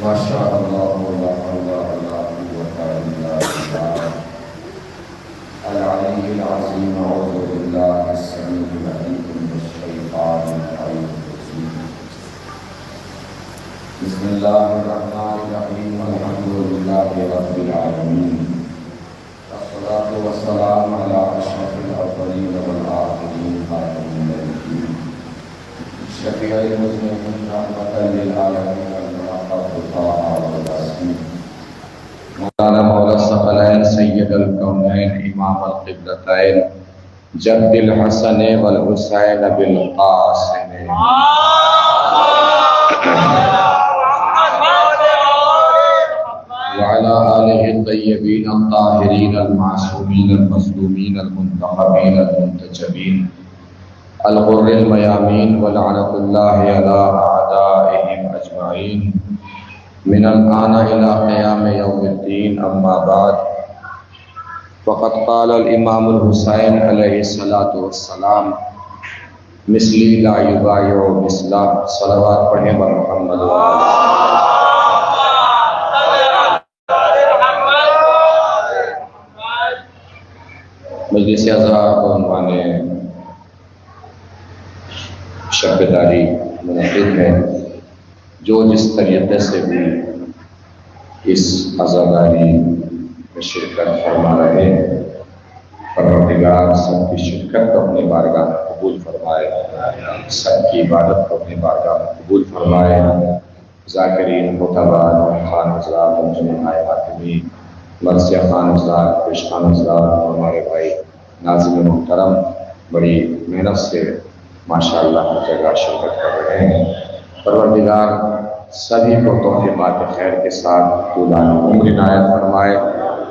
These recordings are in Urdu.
ماشاء اللہ لا حول ولا قوة الا باللہ العلی العظیم اعوذ باللہ السمیع العلیم من الشیطان الرجیم بسم اللہ الرحمن الرحیم الحمد للہ رب العالمین والصلاة والسلام علی اشرف الاولین والآخرین خاتم النبیین شفیع المذنبین رحمۃ للعالمین مولانا مولا الثقلین سید الکونین امام القبلتین جد الحسن والحسین بالقاسم وعلى آلہ الطیبین الطاہرین المعصومین المظلومین المنتخبین المنتجبین الغر المیامین ولعنۃ اللہ علی اعدائہم اجمعین من الآن إلى قیام یوم الدین اما بعد فقد قال الامام الحسین علیہ الصلاۃ والسلام مثلی لا یبایع مثلا صلوات پڑھیں بر محمد مجلس عزا عنوان شب داری منعقد ہے جو جس طریقے سے بھی اس عزاداری میں شرکت فرما رہے پروردگار سب کی شرکت کو اپنی بارگاہ میں قبول فرمائے، سب کی عبادت کو اپنی بارگاہ میں قبول فرمائے۔ ذاکرین خطبان خان حضرات انجمنائے حاکمین مرثیہ خان حضرات پیش خان حضرات اور ہمارے بھائی ناظرین محترم بڑی محنت سے ماشاءاللہ ہر جگہ شرکت کر رہے ہیں۔ پروردگار سبھی کو توفیقات خیر کے ساتھ طولانی عمر عنایت فرمائے،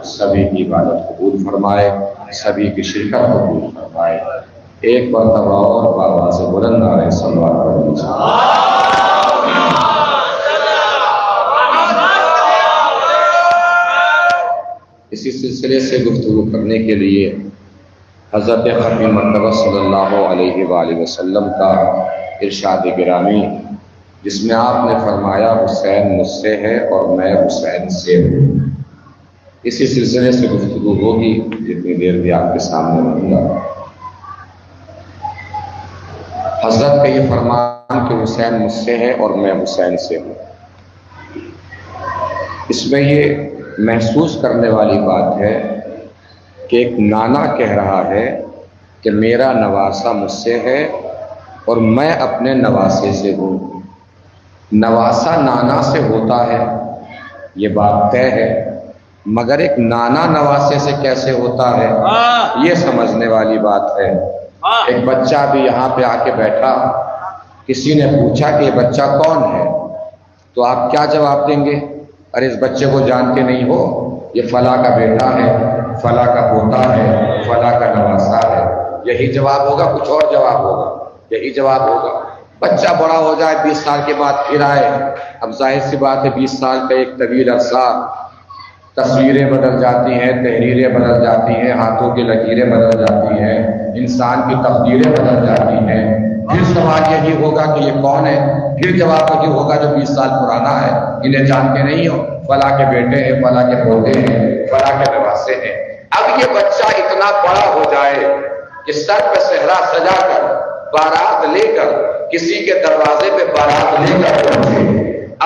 سبھی کی عبادت قبول فرمائے، سبھی کی شرکت قبول فرمائے۔ ایک مرتبہ اور بآواز بلند نعرہ صلوات پڑھ لیجیے۔ اسی سلسلے سے گفتگو کرنے کے لیے حضرت ختم مرتبہ صلی اللہ علیہ وآلہ وسلم کا ارشاد گرامی، جس میں آپ نے فرمایا حسین مجھ سے ہے اور میں حسین سے ہوں، اسی سلسلے سے گفتگو ہوگی جتنی دیر بھی آپ کے سامنے رہوں گا۔ حضرت کا یہ فرمان کہ حسین مجھ سے ہے اور میں حسین سے ہوں، اس میں یہ محسوس کرنے والی بات ہے کہ ایک نانا کہہ رہا ہے کہ میرا نواسا مجھ سے ہے اور میں اپنے نواسے سے ہوں۔ نواسا نانا سے ہوتا ہے یہ بات طے ہے، مگر ایک نانا نواسے سے کیسے ہوتا ہے یہ سمجھنے والی بات ہے۔ ایک بچہ بھی یہاں پہ آ کے بیٹھا، کسی نے پوچھا کہ یہ بچہ کون ہے تو آپ کیا جواب دیں گے؟ ارے اس بچے کو جانتے نہیں ہو، یہ فلاں کا بیٹا ہے، فلاں کا پوتا ہے، فلاں کا نواسا ہے۔ یہی جواب ہوگا؟ کچھ اور جواب ہوگا؟ یہی جواب ہوگا۔ بچہ بڑا ہو جائے 20 سال کے بعد پھر آئے، اب ظاہر سی بات ہے 20 سال کا ایک طویل عرصہ، تصویریں بدل جاتی ہیں، تحریریں بدل جاتی ہیں، ہاتھوں کی لکیریں بدل جاتی ہیں، انسان کی تقدیریں بدل جاتی ہیں۔ پھر سوال یہی ہوگا کہ یہ کون ہے؟ پھر جواب یہی ہوگا جو 20 سال پرانا ہے، انہیں جانتے نہیں ہو، فلاں کے بیٹے ہیں، فلاں کے پوتے ہیں، فلاں کے نواسے ہیں۔ اب یہ بچہ اتنا بڑا ہو جائے کہ سر پہ صحرا سجا کر بارات لے کر کسی کے دروازے پہ بارات لے کر پہنچے،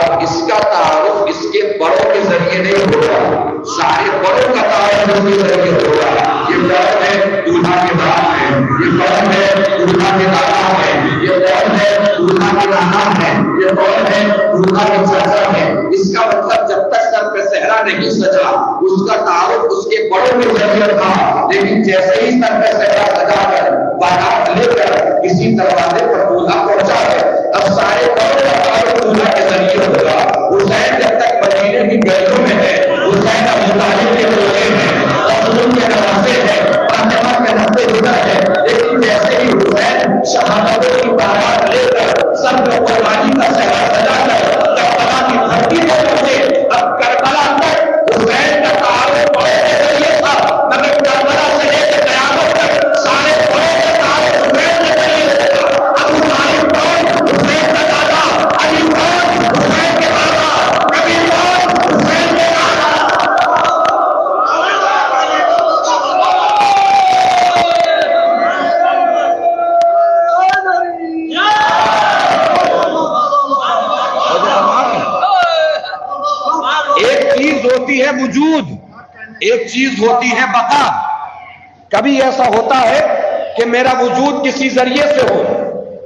اب اس کا تعارف اس کے بڑوں کے ذریعے نہیں ہوگا، سارے بڑوں کا تعارف اس کے ذریعے ہوگا۔ یہ کون ہے؟ دولہا کے باپ ہے، یہ کون ہے؟ دولہا کے دادا ہے، یہ کون ہے؟ دولہا کے نام ہے، یہ کون ہے؟ دولہا کے چاچا ہے۔ اس کا مطلب جب تک سر پہ صحرا نہیں سجا اس کا تعارف اس کے بڑوں کے ذریعے تھا، لیکن جیسے ہی سر پہ صحرا سجا کر بارات لے کر کسی دروازے پر دولہا پہنچا ہے، اب سارے بڑوں کا تعارف دولہا کے ذریعے ہوگا۔ حسین جب تک مدینے کی گلیوں میں ہے، حسین ابو طالب کے بیٹے ہیں، رسول کے نواسے ہیں، فاطمہ کے نوے ادھر ہے، لیکن جیسے ہی حسین شہادتوں کی بارات لے کر سب میں قربانی کا صحرا سجا کر کربلا کی دھرتی پر پہنچے، اب کربلا تک حسین کا تعارف بڑے کے ذریعے تھا، مگر کربلا سے لے کے قیامت تک سارے بڑے کا تعارف حسین کے ذریعے سے تھا۔ ابو طالب کون؟ حسین کا دادا۔ علی کون؟ حسین کے دادا۔ نبی کون؟ حسین کے دادا۔ ایک چیز ہوتی ہے وجود، ایک چیز ہوتی ہے بقا۔ کبھی ایسا ہوتا ہے کہ میرا وجود کسی ذریعے سے ہو،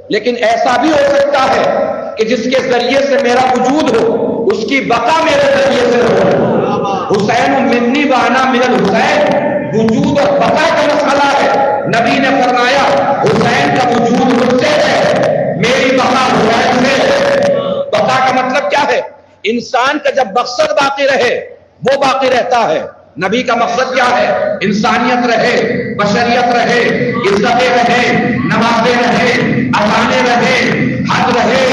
لیکن ایسا بھی ہو سکتا ہے کہ جس کے ذریعے سے میرا وجود ہو اس کی بقا میرے ذریعے سے ہو۔ حسین منی وانا من الحسین، وجود اور بقا کا مسئلہ ہے۔ نبی نے فرمایا حسین کا وجود مجھ سے ہے، میری بقا حسین سے ہے۔ بقا کا مطلب کیا ہے؟ انسان کا جب مقصد باقی رہے وہ باقی رہتا ہے۔ نبی کا مقصد کیا ہے؟ انسانیت رہے، بشریت رہے، عزتیں رہے، نمازیں رہے، اذانیں رہے، حج رہے،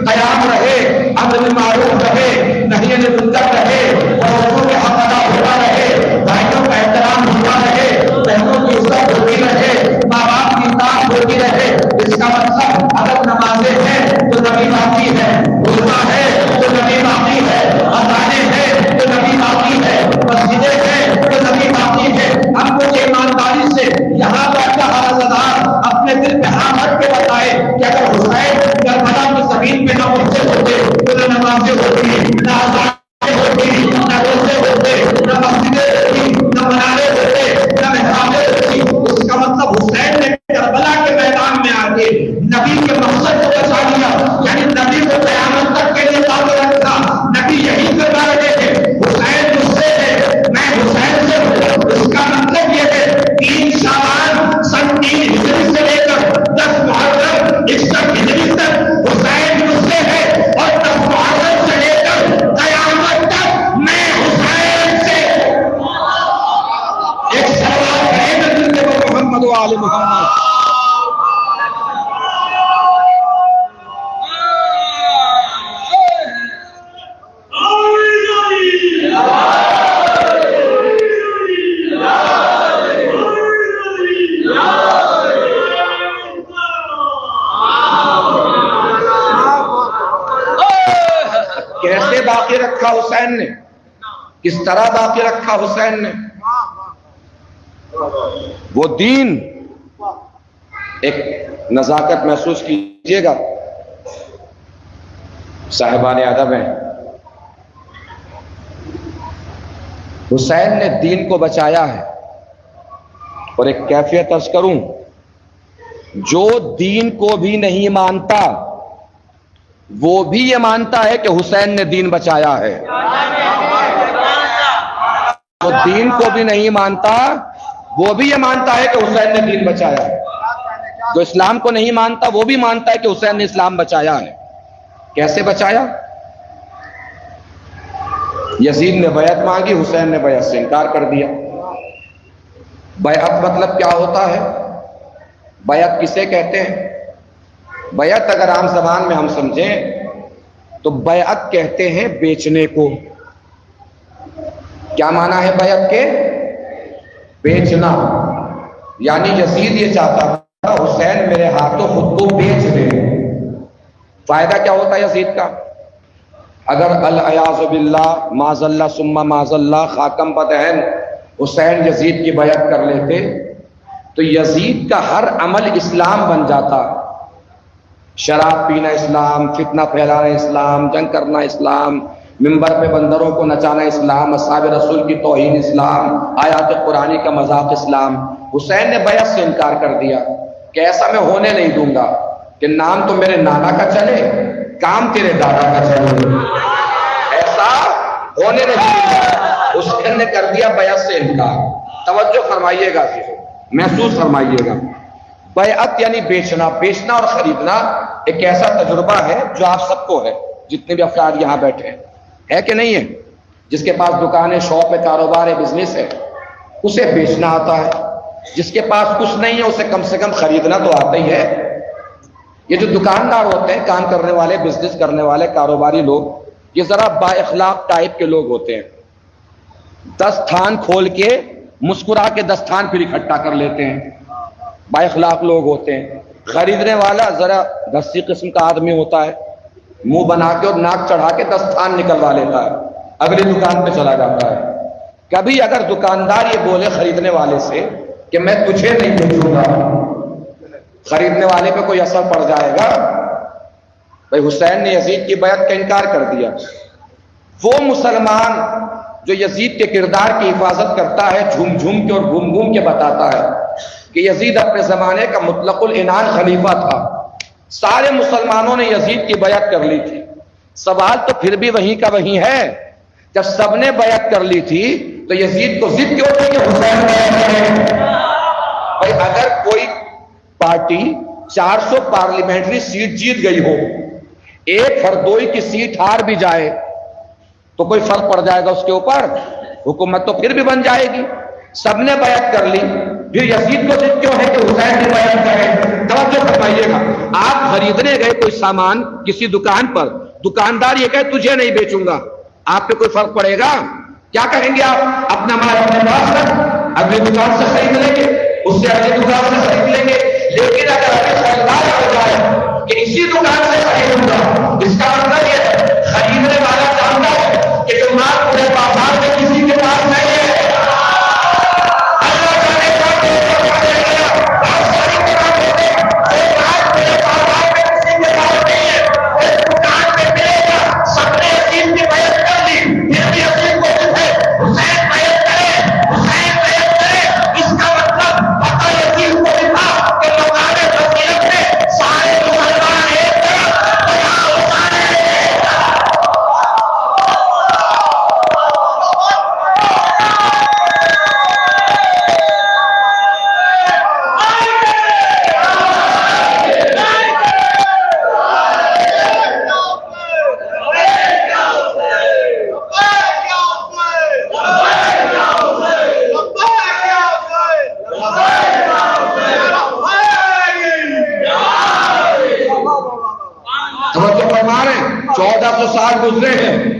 قیام رہے، امر بالمعروف رہے، نہی عن المنکر رہے، اور حقوق کے حق ادا ہوتا رہے، بھائیوں کا احترام ہوتا رہے، بہنوں کی عزت ہوتی رہے، ماں باپ کی اطاعت ہوتی رہے۔ اس کا مطلب اگر نمازیں ہیں تو نبی باقی ہے، روزہ ہے تو نبی باقی ہے، اذانیں ہیں تو نبی باقی ہے، مسجدیں ہیں تو نبی باقی ہے۔ ہم کو ایمانداری سے یہاں بیٹھا ہر رضادار اپنے دل پہ ہاتھ رکھ کے بتائے کہ اگر حسین کربلا کی زمین پہ نہ پہنچے ہوتے تو نہ نمازیں ہوتی، نہ اذانیں ہوتی، نہ روزے ہوتے، نہ مسجدیں ہوتی، نہ منارے ہوتے، نہ محرابیں ہوتی۔ اس کا مطلب حسین نے کربلا کے میدان میں آ کے نبی کے مقصد کو بچا لیا، یعنی نبی کو قیامت تک کے لیے باقی رکھا۔ نبی یہی کرنا رہے تھے، حسین مجھ سے ہے، میں حسین سے ہوں۔ اس کا مطلب یہ ہے 3 شعبان سن 3 ہجری سے لے کر 10 محرم 61 ہجری تک حسین مجھ سے ہے، اور 10 محرم سے لے کر قیامت تک میں حسین سے۔ ایک سوال ہے نبی محمد و آل محمد۔ کیسے باقی رکھا حسین نے؟ کس طرح باقی رکھا حسین نے؟ وہ دین، ایک نزاکت محسوس کیجئے گا، صاحبان ادب ہیں، حسین نے دین کو بچایا ہے۔ اور ایک کیفیت عرض کروں، جو دین کو بھی نہیں مانتا وہ بھی یہ مانتا ہے کہ حسین نے دین بچایا ہے۔ جو دین کو بھی نہیں مانتا وہ بھی یہ مانتا ہے کہ حسین نے دین بچایا ہے۔ جو اسلام کو نہیں مانتا وہ بھی مانتا ہے کہ حسین نے اسلام بچایا ہے۔ کیسے بچایا؟ یزید نے بیعت مانگی، حسین نے بیعت سے انکار کر دیا۔ بیعت مطلب کیا ہوتا ہے؟ بیعت کسے کہتے ہیں؟ بیعت اگر عام زبان میں ہم سمجھیں تو بیعت کہتے ہیں بیچنے کو۔ کیا معنی ہے بیعت کے؟ بیچنا۔ یعنی یزید یہ چاہتا تھا حسین میرے ہاتھوں خود کو بیچ دے۔ فائدہ کیا ہوتا ہے یزید کا؟ اگر العیاذ باللہ معاذ اللہ ثم معاذ اللہ خاکم بدہن حسین یزید کی بیعت کر لیتے تو یزید کا ہر عمل اسلام بن جاتا۔ شراب پینا اسلام، فتنہ پھیلانا اسلام، جنگ کرنا اسلام، ممبر پہ بندروں کو نچانا اسلام، اصحاب رسول کی توہین اسلام، آیات قرآنی کا مذاق اسلام۔ حسین نے بیعت سے انکار کر دیا کہ ایسا میں ہونے نہیں دوں گا۔ کہ نام تو میرے نانا کا چلے، کام تیرے دادا کا چلے، ایسا ہونے نہیں۔ حسین نے کر دیا بیعت سے انکار۔ توجہ فرمائیے گا، محسوس فرمائیے گا، بیعت یعنی بیچنا بیچنا اور خریدنا ایک ایسا تجربہ ہے جو آپ سب کو ہے، جتنے بھی افراد یہاں بیٹھے ہیں، ہے کہ نہیں ہے؟ جس کے پاس دکانیں، شاپ ہے، کاروبار ہے، بزنس ہے، اسے بیچنا آتا ہے۔ جس کے پاس کچھ نہیں ہے اسے کم سے کم خریدنا تو آتا ہی ہے۔ یہ جو دکاندار ہوتے ہیں، کام کرنے والے، بزنس کرنے والے، کاروباری لوگ، یہ ذرا با اخلاق ٹائپ کے لوگ ہوتے ہیں۔ دستان کھول کے مسکرا کے دستان پھر اکٹھا کر لیتے ہیں، با اخلاق لوگ ہوتے ہیں۔ خریدنے والا ذرا دستی قسم کا آدمی ہوتا ہے، منہ بنا کے اور ناک چڑھا کے دستان نکلوا لیتا ہے، اگلی دکان پہ چلا جاتا ہے۔ کبھی اگر دکاندار یہ بولے خریدنے والے سے کہ میں تجھے نہیں بیچوں گا، خریدنے والے پہ کوئی اثر پڑ جائے گا؟ بھائی حسین نے یزید کی بیعت کا انکار کر دیا۔ وہ مسلمان جو یزید کے کردار کی حفاظت کرتا ہے، جھوم جھوم کے اور گھوم گھوم کے بتاتا ہے کہ یزید اپنے زمانے کا مطلق العنان خلیفہ تھا، سارے مسلمانوں نے یزید کی بیعت کر لی تھی۔ سوال تو پھر بھی وہیں کا وہیں ہے، جب سب نے بیعت کر لی تھی تو یزید کو ضد کیوں تھی کہ حسین بیعت؟ بھائی اگر کوئی پارٹی 400 پارلیمنٹری سیٹ جیت گئی ہو، ایک ہردوئی کی سیٹ ہار بھی جائے تو کوئی فرق پڑ جائے گا اس کے اوپر؟ حکومت تو پھر بھی بن جائے گی۔ سب نے بیعت کر لی، پھر یزید کو ضد کیوں ہے کہ حسین کی بیعت کرے؟ توجہ فرمائیے گا، آپ خریدنے گئے کوئی سامان کسی دکان پر، دکاندار یہ کہے تجھے نہیں بیچوں گا، آپ پہ کوئی فرق پڑے گا؟ کیا کہیں گے آپ؟ اپنا مال اپنے پاس رکھ، اگلی دکان سے خرید لیں گے، اس سے اگلی دکان سے خرید لیں گے۔ لیکن اگر ہمیں خریدار ہو جائے کہ اسی دکان سے خریدوں گا، اس کا مطلب یہ ہے خریدنے والا جانتا ہے کہ جو مال پورے بازار میں کسی کے پاس نہیں ہے،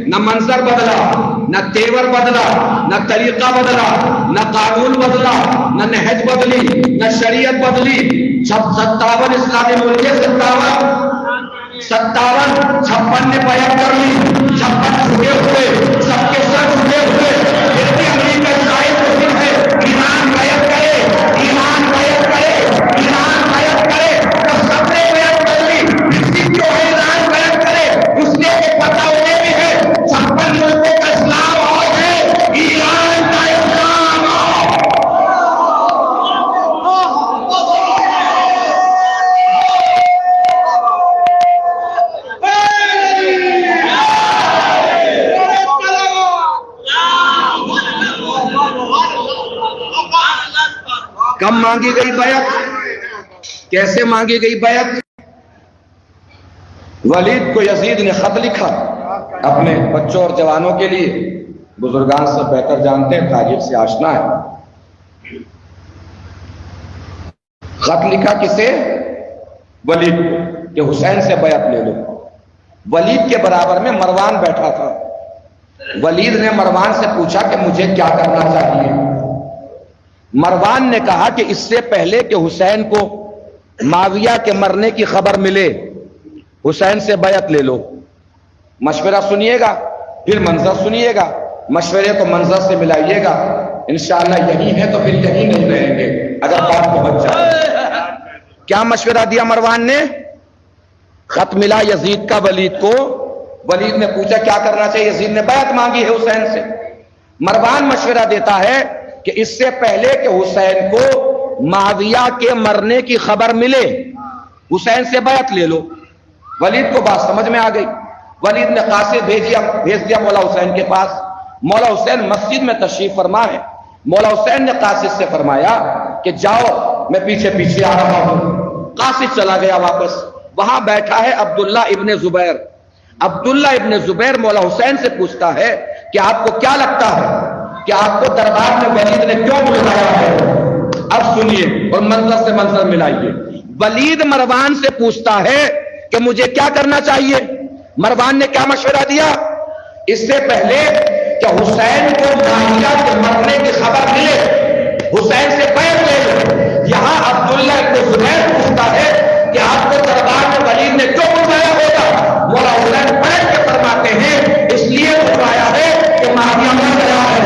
نہ منظر بدلا، نہ تیور بدلا، نہ طریقہ بدلا، نہ قانون بدلا، نہ نہج بدلی، نہ شریعت بدلی۔ 57 اسلامی ملک، 57 56 نے بیعت کر لی، 56 جھکے ہوئے، سب کے سر جھکے ہوئے، پھر بھی امریکہ اسرائیل کو دن ہے ایران بیعت کرے، ایران بیعت کرے، ایران بیعت کرے، تو سب نے بیعت کر لی، اسی کیوں ہے ایران بیعت کرے؟ اس نے پتا انہیں بھی ہے 56 ملکوں کا اسلام اور ہے، ایران کا اسلام اور۔ کب مانگی گئی بیعت؟ کیسے مانگی گئی بیعت؟ ولید کو یزید نے خط لکھا اپنے بچوں اور جوانوں کے لیے، بزرگان سے بہتر جانتے ہیں، تاریخ سے آشنا ہے۔ خط لکھا کسے؟ ولید کو، کہ حسین سے بیعت لے لو۔ ولید کے برابر میں مروان بیٹھا تھا۔ ولید نے مروان سے پوچھا کہ مجھے کیا کرنا چاہیے؟ مروان نے کہا کہ اس سے پہلے کہ حسین کو معاویہ کے مرنے کی خبر ملے، حسین سے بیعت لے لو۔ مشورہ سنیے گا، پھر منظر سنیے گا، مشورے کو منظر سے ملائیے گا، انشاءاللہ یہی ہے تو پھر یہی نہیں رہیں گے اگر بات پہنچ جائے۔ کیا مشورہ دیا مروان نے؟ خط ملا یزید کا ولید کو، ولید نے پوچھا کیا کرنا چاہیے، یزید نے بیعت مانگی ہے حسین سے۔ مروان مشورہ دیتا ہے کہ اس سے پہلے کہ حسین کو معاویہ کے مرنے کی خبر ملے، حسین سے بیعت لے لو۔ ولید کو بات سمجھ میں آ گئی، ولید نے قاصد بھیج دیا مولا حسین کے پاس۔ مولا حسین مسجد میں تشریف فرما ہے، مولا حسین نے قاصد سے فرمایا کہ جاؤ میں پیچھے پیچھے آ رہا ہوں۔ قاصد چلا گیا واپس، وہاں بیٹھا ہے عبداللہ ابن زبیر۔ عبداللہ ابن زبیر مولا حسین سے پوچھتا ہے کہ آپ کو کیا لگتا ہے کہ آپ کو دربار میں ولید نے کیوں بلایا ہے؟ اب سنیے اور منظر سے منظر ملائیے۔ ولید مروان سے پوچھتا ہے کہ مجھے کیا کرنا چاہیے۔ مروان نے کیا مشورہ دیا؟ اس سے پہلے کہ حسین کو ماہیہ کے مرنے کی خبر ملے، حسین سے بیعت لے لو۔ یہاں عبداللہ ابن زبیر پوچھتا ہے کہ آپ کو دربار میں ولید نے کیوں بلایا ہوگا؟ مولا حسین بیٹھ کے فرماتے ہیں اس لیے بلوایا ہے کہ ماہیہ مر گیا ہے،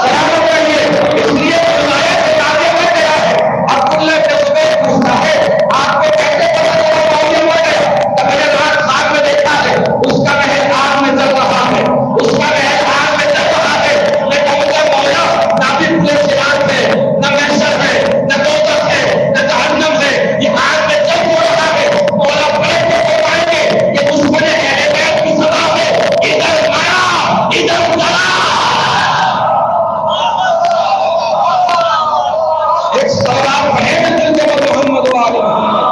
سلامت رہیے، اس لیے بلوایا کہ ماہیہ مر گیا ہے۔ عبداللہ ابن زبیر پوچھتا ہے آپ کو کیسے پتا چلا ماہیہ مر گیا؟ کہ میں نے رات خواب میں دیکھا ہے اس کا محل آگ میں جل رہا ہے، اس کا محل آگ میں جل رہا ہے۔ میں کہوں گا مولا نہ بھی پورے صراط ہے، نہ محشر ہے، نہ دوزخ ہے، نہ جہنم ہے، یہ آگ میں جل ہو رہا ہے۔ مولا بیٹھ کے فرمائیں گے کہ دشمن اہل بیت کی سزا ہے، ادھر آیا ادھر چلا۔ ایک سوال ہے محمد و آل محمد۔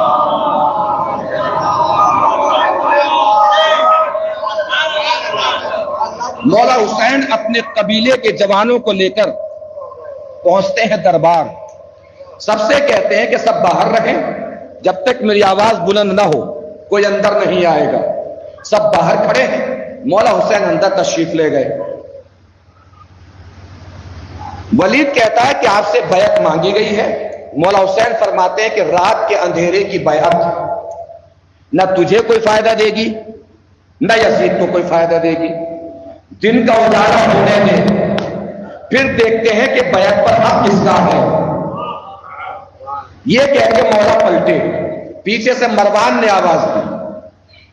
مولا حسین اپنے قبیلے کے جوانوں کو لے کر پہنچتے ہیں دربار، سب سے کہتے ہیں کہ سب باہر رہیں، جب تک میری آواز بلند نہ ہو کوئی اندر نہیں آئے گا۔ سب باہر کھڑے ہیں، مولا حسین اندر تشریف لے گئے۔ ولید کہتا ہے کہ آپ سے بیعت مانگی گئی ہے۔ مولا حسین فرماتے ہیں کہ رات کے اندھیرے کی بیعت نہ تجھے کوئی فائدہ دے گی نہ یزید کو کوئی فائدہ دے گی، دن کا اجالا ہونے دیں، پھر دیکھتے ہیں کہ بیعت پر حق کس کا ہے۔ یہ کہہ کے مولا پلٹے، پیچھے سے مروان نے آواز دی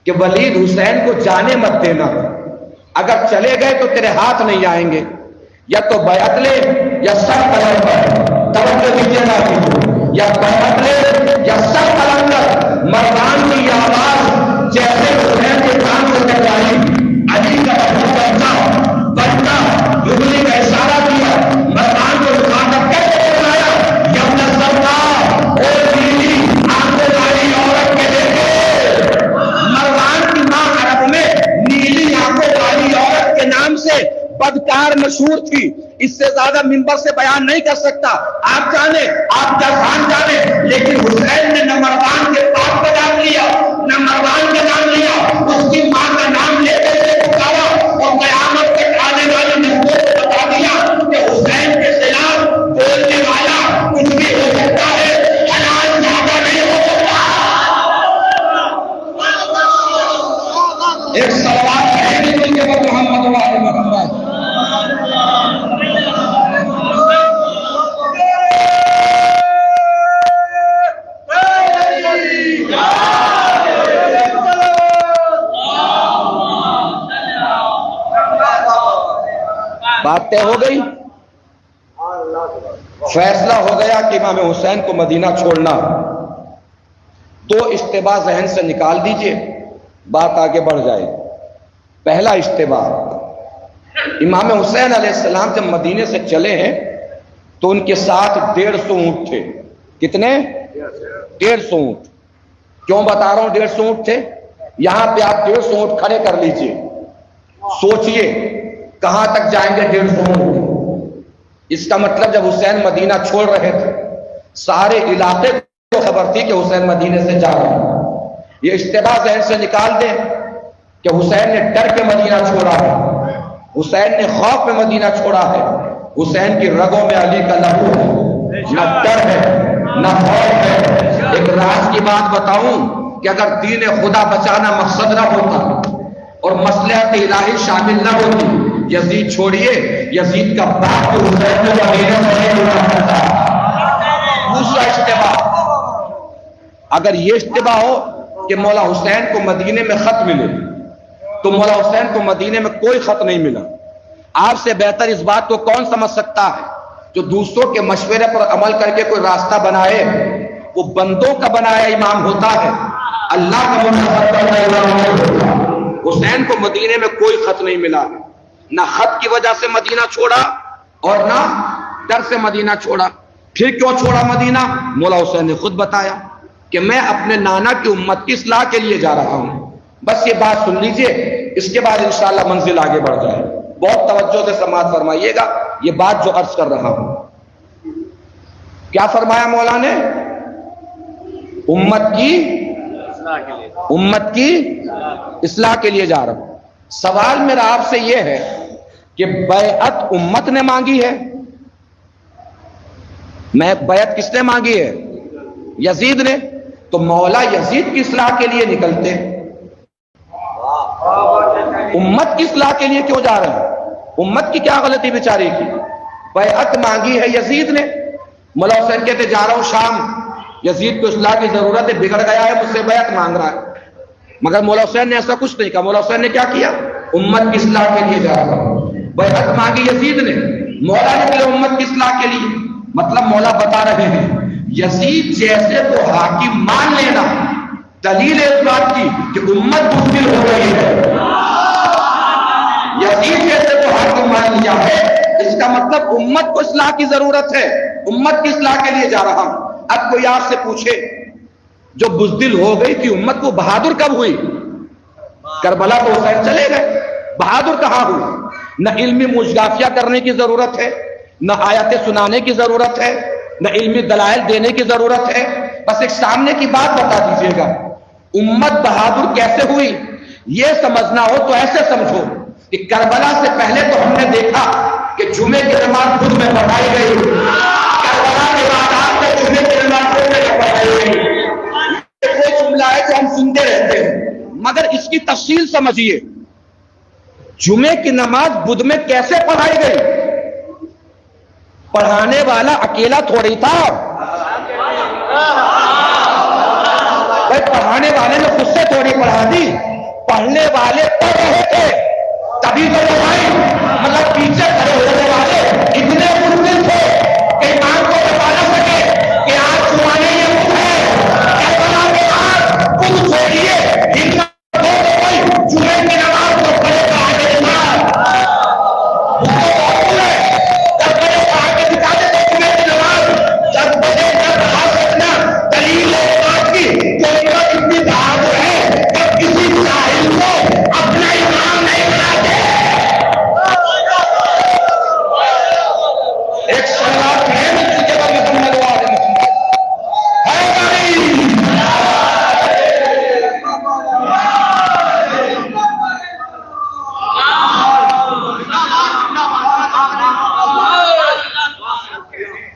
کہ ولید حسین کو جانے مت دینا، اگر چلے گئے تو تیرے ہاتھ نہیں آئیں گے، یا تو بیعت لے یا سر قلم کر، توجہ دیجیے گا، یا بیعت لے یا سر قلم کر۔ مروان کی یہ آواز جیسے حسین کے کان سے ٹکرائی، علی کا بنتا جبلی کا اشارہ کیا، مروان کو مخاطب کر کے بلایا، یمن سردار اور نیلی آنکھوں والی عورت کے دیکھے۔ مروان کی ماں عرب میں نیلی آنکھوں والی عورت کے نام سے بدکار مشہور تھی، اس سے زیادہ منبر سے بیان نہیں کر سکتا۔ آپ جانے، آپ جان جانے، لیکن حسین نے نہ مروان کے باپ کا نام لیا نہ مروان کا نام لیا، اس کی ماں کا نام لے کر کے پکارا اور قیامت تک آنے والے نسلوں کو بتا دیا کہ حسین کے خلاف بولنے والا کچھ بھی ہو سکتا ہے، حلال زیادہ نہیں ہو سکتا۔ ایک سوال ہے لیکن کہ محمد و آل محمد۔ بات طے ہو گئی، فیصلہ ہو گیا کہ امام حسین کو مدینہ چھوڑنا۔ دو اشتباہ ذہن سے نکال دیجئے، بات آگے بڑھ جائے۔ پہلا اشتباہ، امام حسین علیہ السلام جب مدینے سے چلے ہیں تو ان کے ساتھ 150 اونٹ تھے۔ کتنے؟ 150 اونٹ۔ کیوں بتا رہا ہوں 150 اونٹ تھے؟ یہاں پہ آپ 150 اونٹ کھڑے کر لیجئے، سوچئے کہاں تک جائیں گے 150 اونٹ۔ اس کا مطلب جب حسین مدینہ چھوڑ رہے تھے سارے علاقے کو خبر تھی کہ حسین مدینے سے جا رہے ہیں۔ یہ اشتباہ ذہن سے نکال دیں کہ حسین نے ڈر کے مدینہ چھوڑا ہے، حسین نے خوف میں مدینہ چھوڑا ہے۔ حسین کی رگوں میں علی کا لہو ہے، نہ ڈر ہے نہ خوف ہے۔ ایک راز کی بات بتاؤں کہ اگر دین خدا بچانا مقصد نہ ہوتا اور مصلحت الہی شامل نہ ہوتی، یزید چھوڑیے، یزید کا باپ جو حسین کو مدینہ سے نہیں چھوڑا کرتا۔ دوسرا اشتباہ، اگر یہ اشتباہ ہو کہ مولا حسین کو مدینے میں خط ملے تو مولا حسین کو مدینے میں کوئی خط نہیں ملا۔ آپ سے بہتر اس بات کو کون سمجھ سکتا ہے جو دوسروں کے مشورے پر عمل کر کے کوئی راستہ بنائے وہ بندوں کا بنایا امام ہوتا ہے، اللہ کا بنایا امام نہیں ہوتا۔ حسین کو مدینے میں کوئی خط نہیں ملا، نہ خط کی وجہ سے مدینہ چھوڑا اور نہ ڈر سے مدینہ چھوڑا۔ پھر کیوں چھوڑا مدینہ؟ مولا حسین نے خود بتایا کہ میں اپنے نانا کی امت کی اصلاح کے لیے جا رہا ہوں۔ بس یہ بات سن لیجئے، اس کے بعد انشاءاللہ منزل آگے بڑھ جائے۔ بہت توجہ سے سماعت فرمائیے گا، یہ بات جو عرض کر رہا ہوں۔ کیا فرمایا مولا نے؟ امت کی اصلاح کے لیے جا رہا ہوں۔ سوال میرا آپ سے یہ ہے کہ بیعت امت نے مانگی ہے؟ میں بیعت کس نے مانگی ہے؟ یزید نے۔ تو مولا یزید کی اصلاح کے لیے نکلتے، امت کی اصلاح کے لیے کیوں جا رہے ہیں؟ امت کی کیا غلطی بیچاری کی؟ بیعت مانگی ہے یزید نے۔ مولا حسین کہتے جا رہا ہوں شام، یزید کو اصلاح کی ضرورت ہے، بگڑ گیا ہے، مجھ سے بیعت مانگ رہا ہے۔ مگر مولا حسین نے ایسا کچھ نہیں کہا۔ مولا حسین نے کیا کیا؟ امت کی اصلاح کے لیے جا رہا ہوں۔ بیعت مانگی یزید نے، مولا نے بولے امت کی اصلاح کے لیے۔ مطلب مولا بتا رہے ہیں یزید جیسے کو حاکم مان لینا دلیل ہے اس بات کی کہ امت مبتل ہو گئی ہے۔ یزید جیسے کو حاکم مان لیا ہے، اس کا مطلب امت کو اصلاح کی ضرورت ہے، امت کی اصلاح کے لیے جا رہا ہوں۔ اب کوئی آپ سے پوچھے جو بزدل ہو گئی تھی امت، وہ بہادر کب ہوئی؟ کربلا تو حسین چلے گئے، بہادر کہاں ہوئی؟ نہ علمی مجافیہ کرنے کی ضرورت ہے، نہ آیتیں سنانے کی ضرورت ہے، نہ علمی دلائل دینے کی ضرورت ہے، بس ایک سامنے کی بات بتا دیجئے گا۔ امت بہادر کیسے ہوئی؟ یہ سمجھنا ہو تو ایسے سمجھو کہ کربلا سے پہلے تو ہم نے دیکھا کہ جمعے کی نماز خود میں پڑھائی گئی، کربلا کے بعد آپ سے جمعے کی نماز خود میں پڑھائی گئی۔ یہ کوئی جملہ ہے جو ہم سنتے رہتے ہیں، مگر اس کی تفصیل سمجھیے۔ جمعے کی نماز بدھ میں کیسے پڑھائی گئی؟ پڑھانے والا اکیلا تھوڑی تھا، بھائی پڑھانے والے نے خود سے تھوڑی پڑھا دی، پڑھنے والے پڑھ رہے تھے تبھی تو پڑھائی۔ مطلب پیچھے کھڑے ہونے والے اتنے مشکل تھے کہ ایمان کو بتا نہ سکے کہ آج زمانے یہ خود ہے، کربلا کے بعد خود چھوڑیے ہمت ہو تو کوئی جمعے کی نماز کو پڑھے گا آگے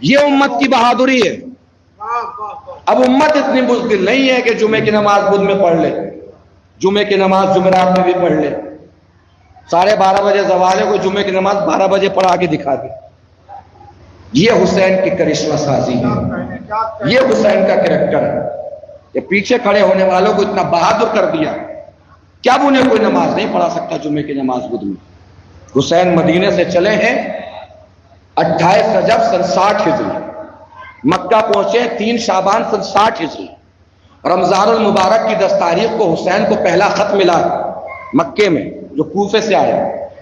یہ امت کی بہادری ہے۔ اب امت اتنی بزدل نہیں ہے کہ جمعے کی نماز بدھ میں پڑھ لے، جمعے کی نماز جمعرات میں بھی پڑھ لے، 12:30 بجے زوال ہے، کوئی جمعے کی نماز 12 بجے پڑھا کے دکھا دے۔ یہ حسین کی کرشمہ سازی ہے، یہ حسین کا کریکٹر ہے۔ یہ پیچھے کھڑے ہونے والوں کو اتنا بہادر کر دیا کہ اب انہیں کوئی نماز نہیں پڑھا سکتا جمعے کی نماز بدھ میں۔ حسین مدینے سے چلے ہیں 28 رجب سن 60 ہجری، مکہ پہنچے 3 شعبان سن 60 ہجری، رمضان المبارک کی 10 تاریخ کو حسین کو پہلا خط ملا مکے میں جو کوفے سے آیا۔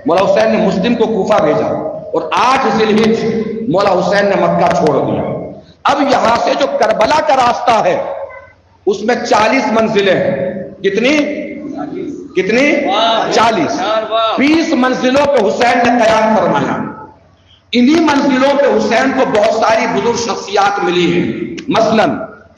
مولا حسین نے مسلم کو کوفہ بھیجا اور 8 ذی الحجہ مولا حسین نے مکہ چھوڑ دیا۔ اب یہاں سے جو کربلا کا راستہ ہے اس میں 40 منزلیں ہیں۔ کتنی 40، 20 منزلوں پہ حسین نے قیام فرمایا۔ انہی منزلوں پہ حسین کو بہت ساری بزرگ شخصیات ملی ہیں، مثلا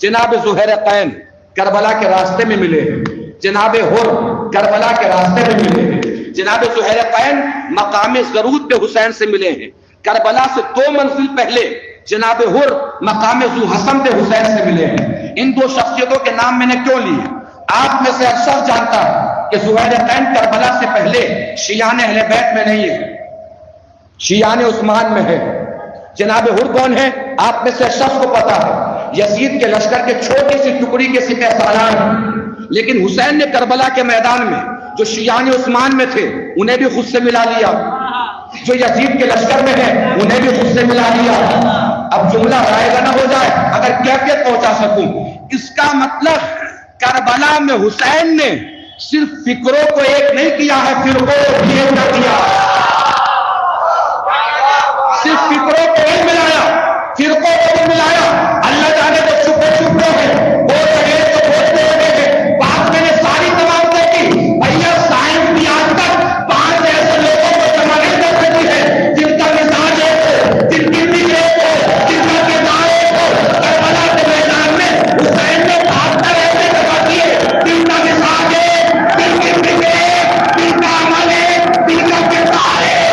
جناب زہیر قین کربلا کے راستے میں ملے ہیں، جناب حر کربلا کے راستے میں ملے ہیں، جناب زہیر قین مقام ضرورت پہ حسین سے ملے ہیں، کربلا سے 2 منزل پہلے جناب حر مقام ذو حسن پہ حسین سے ملے ہیں۔ ان 2 شخصیتوں کے نام میں نے کیوں لیے؟ آپ میں سے اکثر جانتا ہے کہ زہیر قین کربلا سے پہلے شیعان اہل بیت میں نہیں ہے، شیعان عثمان میں ہے۔ جناب حر کون ہے؟ آپ میں سے شخص کو پتا ہے، یزید کے لشکر کے چھوٹی سی ٹکڑی کے سپہ سالار ہیں۔ لیکن حسین نے کربلا کے میدان میں جو شیعان عثمان میں تھے انہیں بھی خود سے ملا لیا، جو یزید کے لشکر میں ہے انہیں بھی خود سے ملا لیا۔ اب جملہ رائے گا نہ ہو جائے اگر کیفیت پہنچا سکوں. اس کا مطلب کربلا میں حسین نے صرف فکروں کو ایک نہیں کیا ہے، فرقوں کو بھی ایک کر دیا. صرف فکروں کو نہیں ملایا، فرقوں کو بھی ملایا. اللہ جانے تو چھپے چھپے ہیں، بہت لگے تو بہت لگے ہیں. بات میں نے ساری تمام کی بھیا سائنس بھی آج تک 5 ایسے لوگوں کو جمع نہیں کر سکتی ہے جن کا مزاج ایک، جن کی فکر ایک، جن کا کردار ایک ہو. کربلا کے میدان میں حسین نے 72 ایسے جمع کیے جن کا مزاج ایک، جن کی فکر ایک، جن کا عمل ایک، جن کا کردار ایک.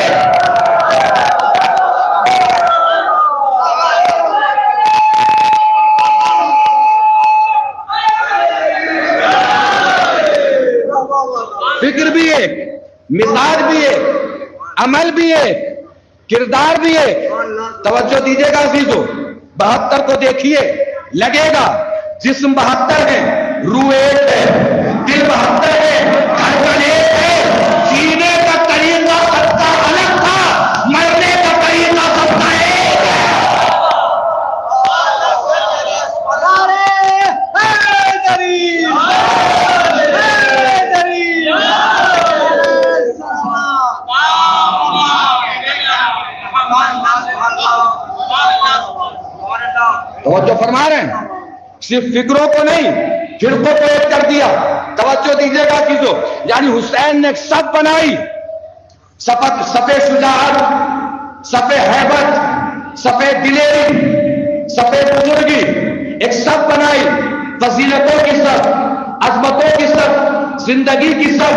فکر بھی ہے، مزاج بھی ہے، عمل بھی ہے، کردار بھی ہے. توجہ دیجیے گا عزیزو، 72 کو دیکھیے لگے گا جسم 72 ہے، روح ایک ہے، دل 72 ہے، دھڑکن ایک ہے. جینے کا طریقہ سب کا الگ تھا، مرنے کا طریقہ سب کا ایک ہے. توجہ فرما رہے ہیں، صرف فکروں کو نہیں فرقوں کو ایک کر دیا. توجہ دیجیے گا چیزوں، یعنی حسین نے ایک صف بنائی، صف شجاعت، صف ہیبت، صف دلیری، صف بزرگی. ایک صف بنائی، فضیلتوں کی صف، عظمتوں کی صف، زندگی کی صف،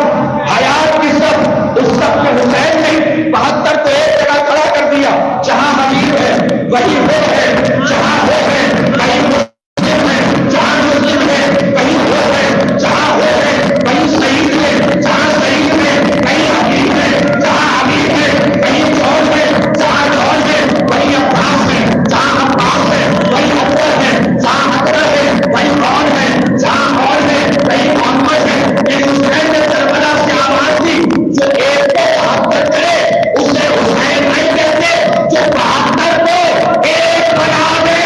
حیات کی صف. اس صف میں حسین نے 72 کو ایک جگہ کھڑا کر دیا. جہاں حبیب ہے وہی وہ ہے، جہاں وہ ہے وہی مسلم ہے، جہاں مسلم ہے وہی وہ ہے، جہاں وہ ہے وہی شہید ہے، جہاں شہید ہے وہی حبیب ہے، جہاں حبیب ہے وہی جون ہے، جہاں جون ہے وہی عباس ہے، جہاں عباس ہے وہی اکبر ہے، جہاں اکبر ہے وہی کون ہے، جہاں کون ہے وہی محمد ہے. یہ حسین نے کربلا سے آواز دی. جو ایک کو 72 کرے اسے حسین نہیں کہتے، جو 72 کو ایک بنا دے.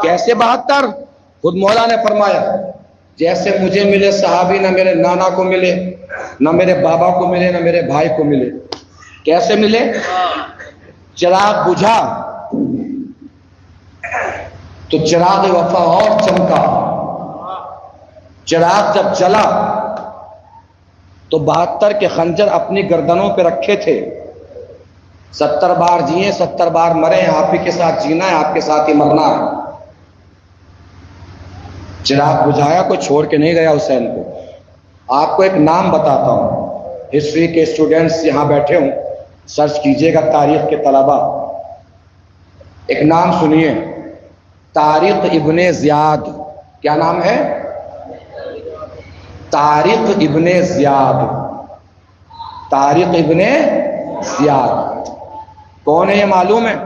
کیسے 72؟ خود مولا نے فرمایا جیسے مجھے ملے صحابی نہ میرے نانا کو ملے، نہ میرے بابا کو ملے، نہ میرے بھائی کو ملے. کیسے ملے؟ چراغ بجھا تو چراغ وفا اور چمکا. چراغ جب جلا تو 72 کے خنجر اپنی گردنوں پہ رکھے تھے. 70 بار جیے، 70 بار مرے، آپ ہی کے ساتھ جینا ہے، آپ کے ساتھ ہی مرنا ہے. چراغ بجھایا، کوئی چھوڑ کے نہیں گیا حسین کو. آپ کو ایک نام بتاتا ہوں، ہسٹری کے اسٹوڈنٹس یہاں بیٹھے ہوں، سرچ کیجئے گا تاریخ کے طلبہ. ایک نام سنیے، طارق ابن زیاد. کیا نام ہے؟ طارق ابن زیاد. طارق ابن زیاد کون ہے یہ معلوم ہے؟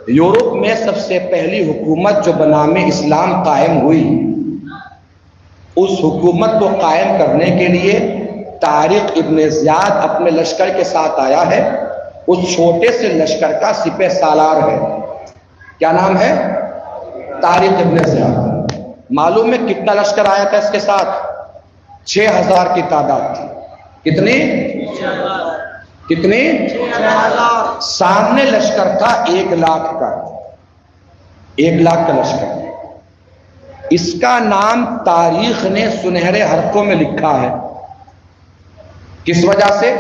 یورپ میں سب سے پہلی حکومت جو بنام اسلام قائم ہوئی، اس حکومت کو قائم کرنے کے لیے طارق ابن زیاد اپنے لشکر کے ساتھ آیا ہے. اس چھوٹے سے لشکر کا سپہ سالار ہے. کیا نام ہے؟ طارق ابن زیاد. معلوم ہے کتنا لشکر آیا تھا اس کے ساتھ؟ 6000 کی تعداد تھی. کتنی؟ کتنی؟ سامنے لشکر تھا 1 لاکھ کا. 1 لاکھ کا لشکر. اس کا نام تاریخ نے سنہرے حرفوں میں لکھا ہے. کس وجہ سے؟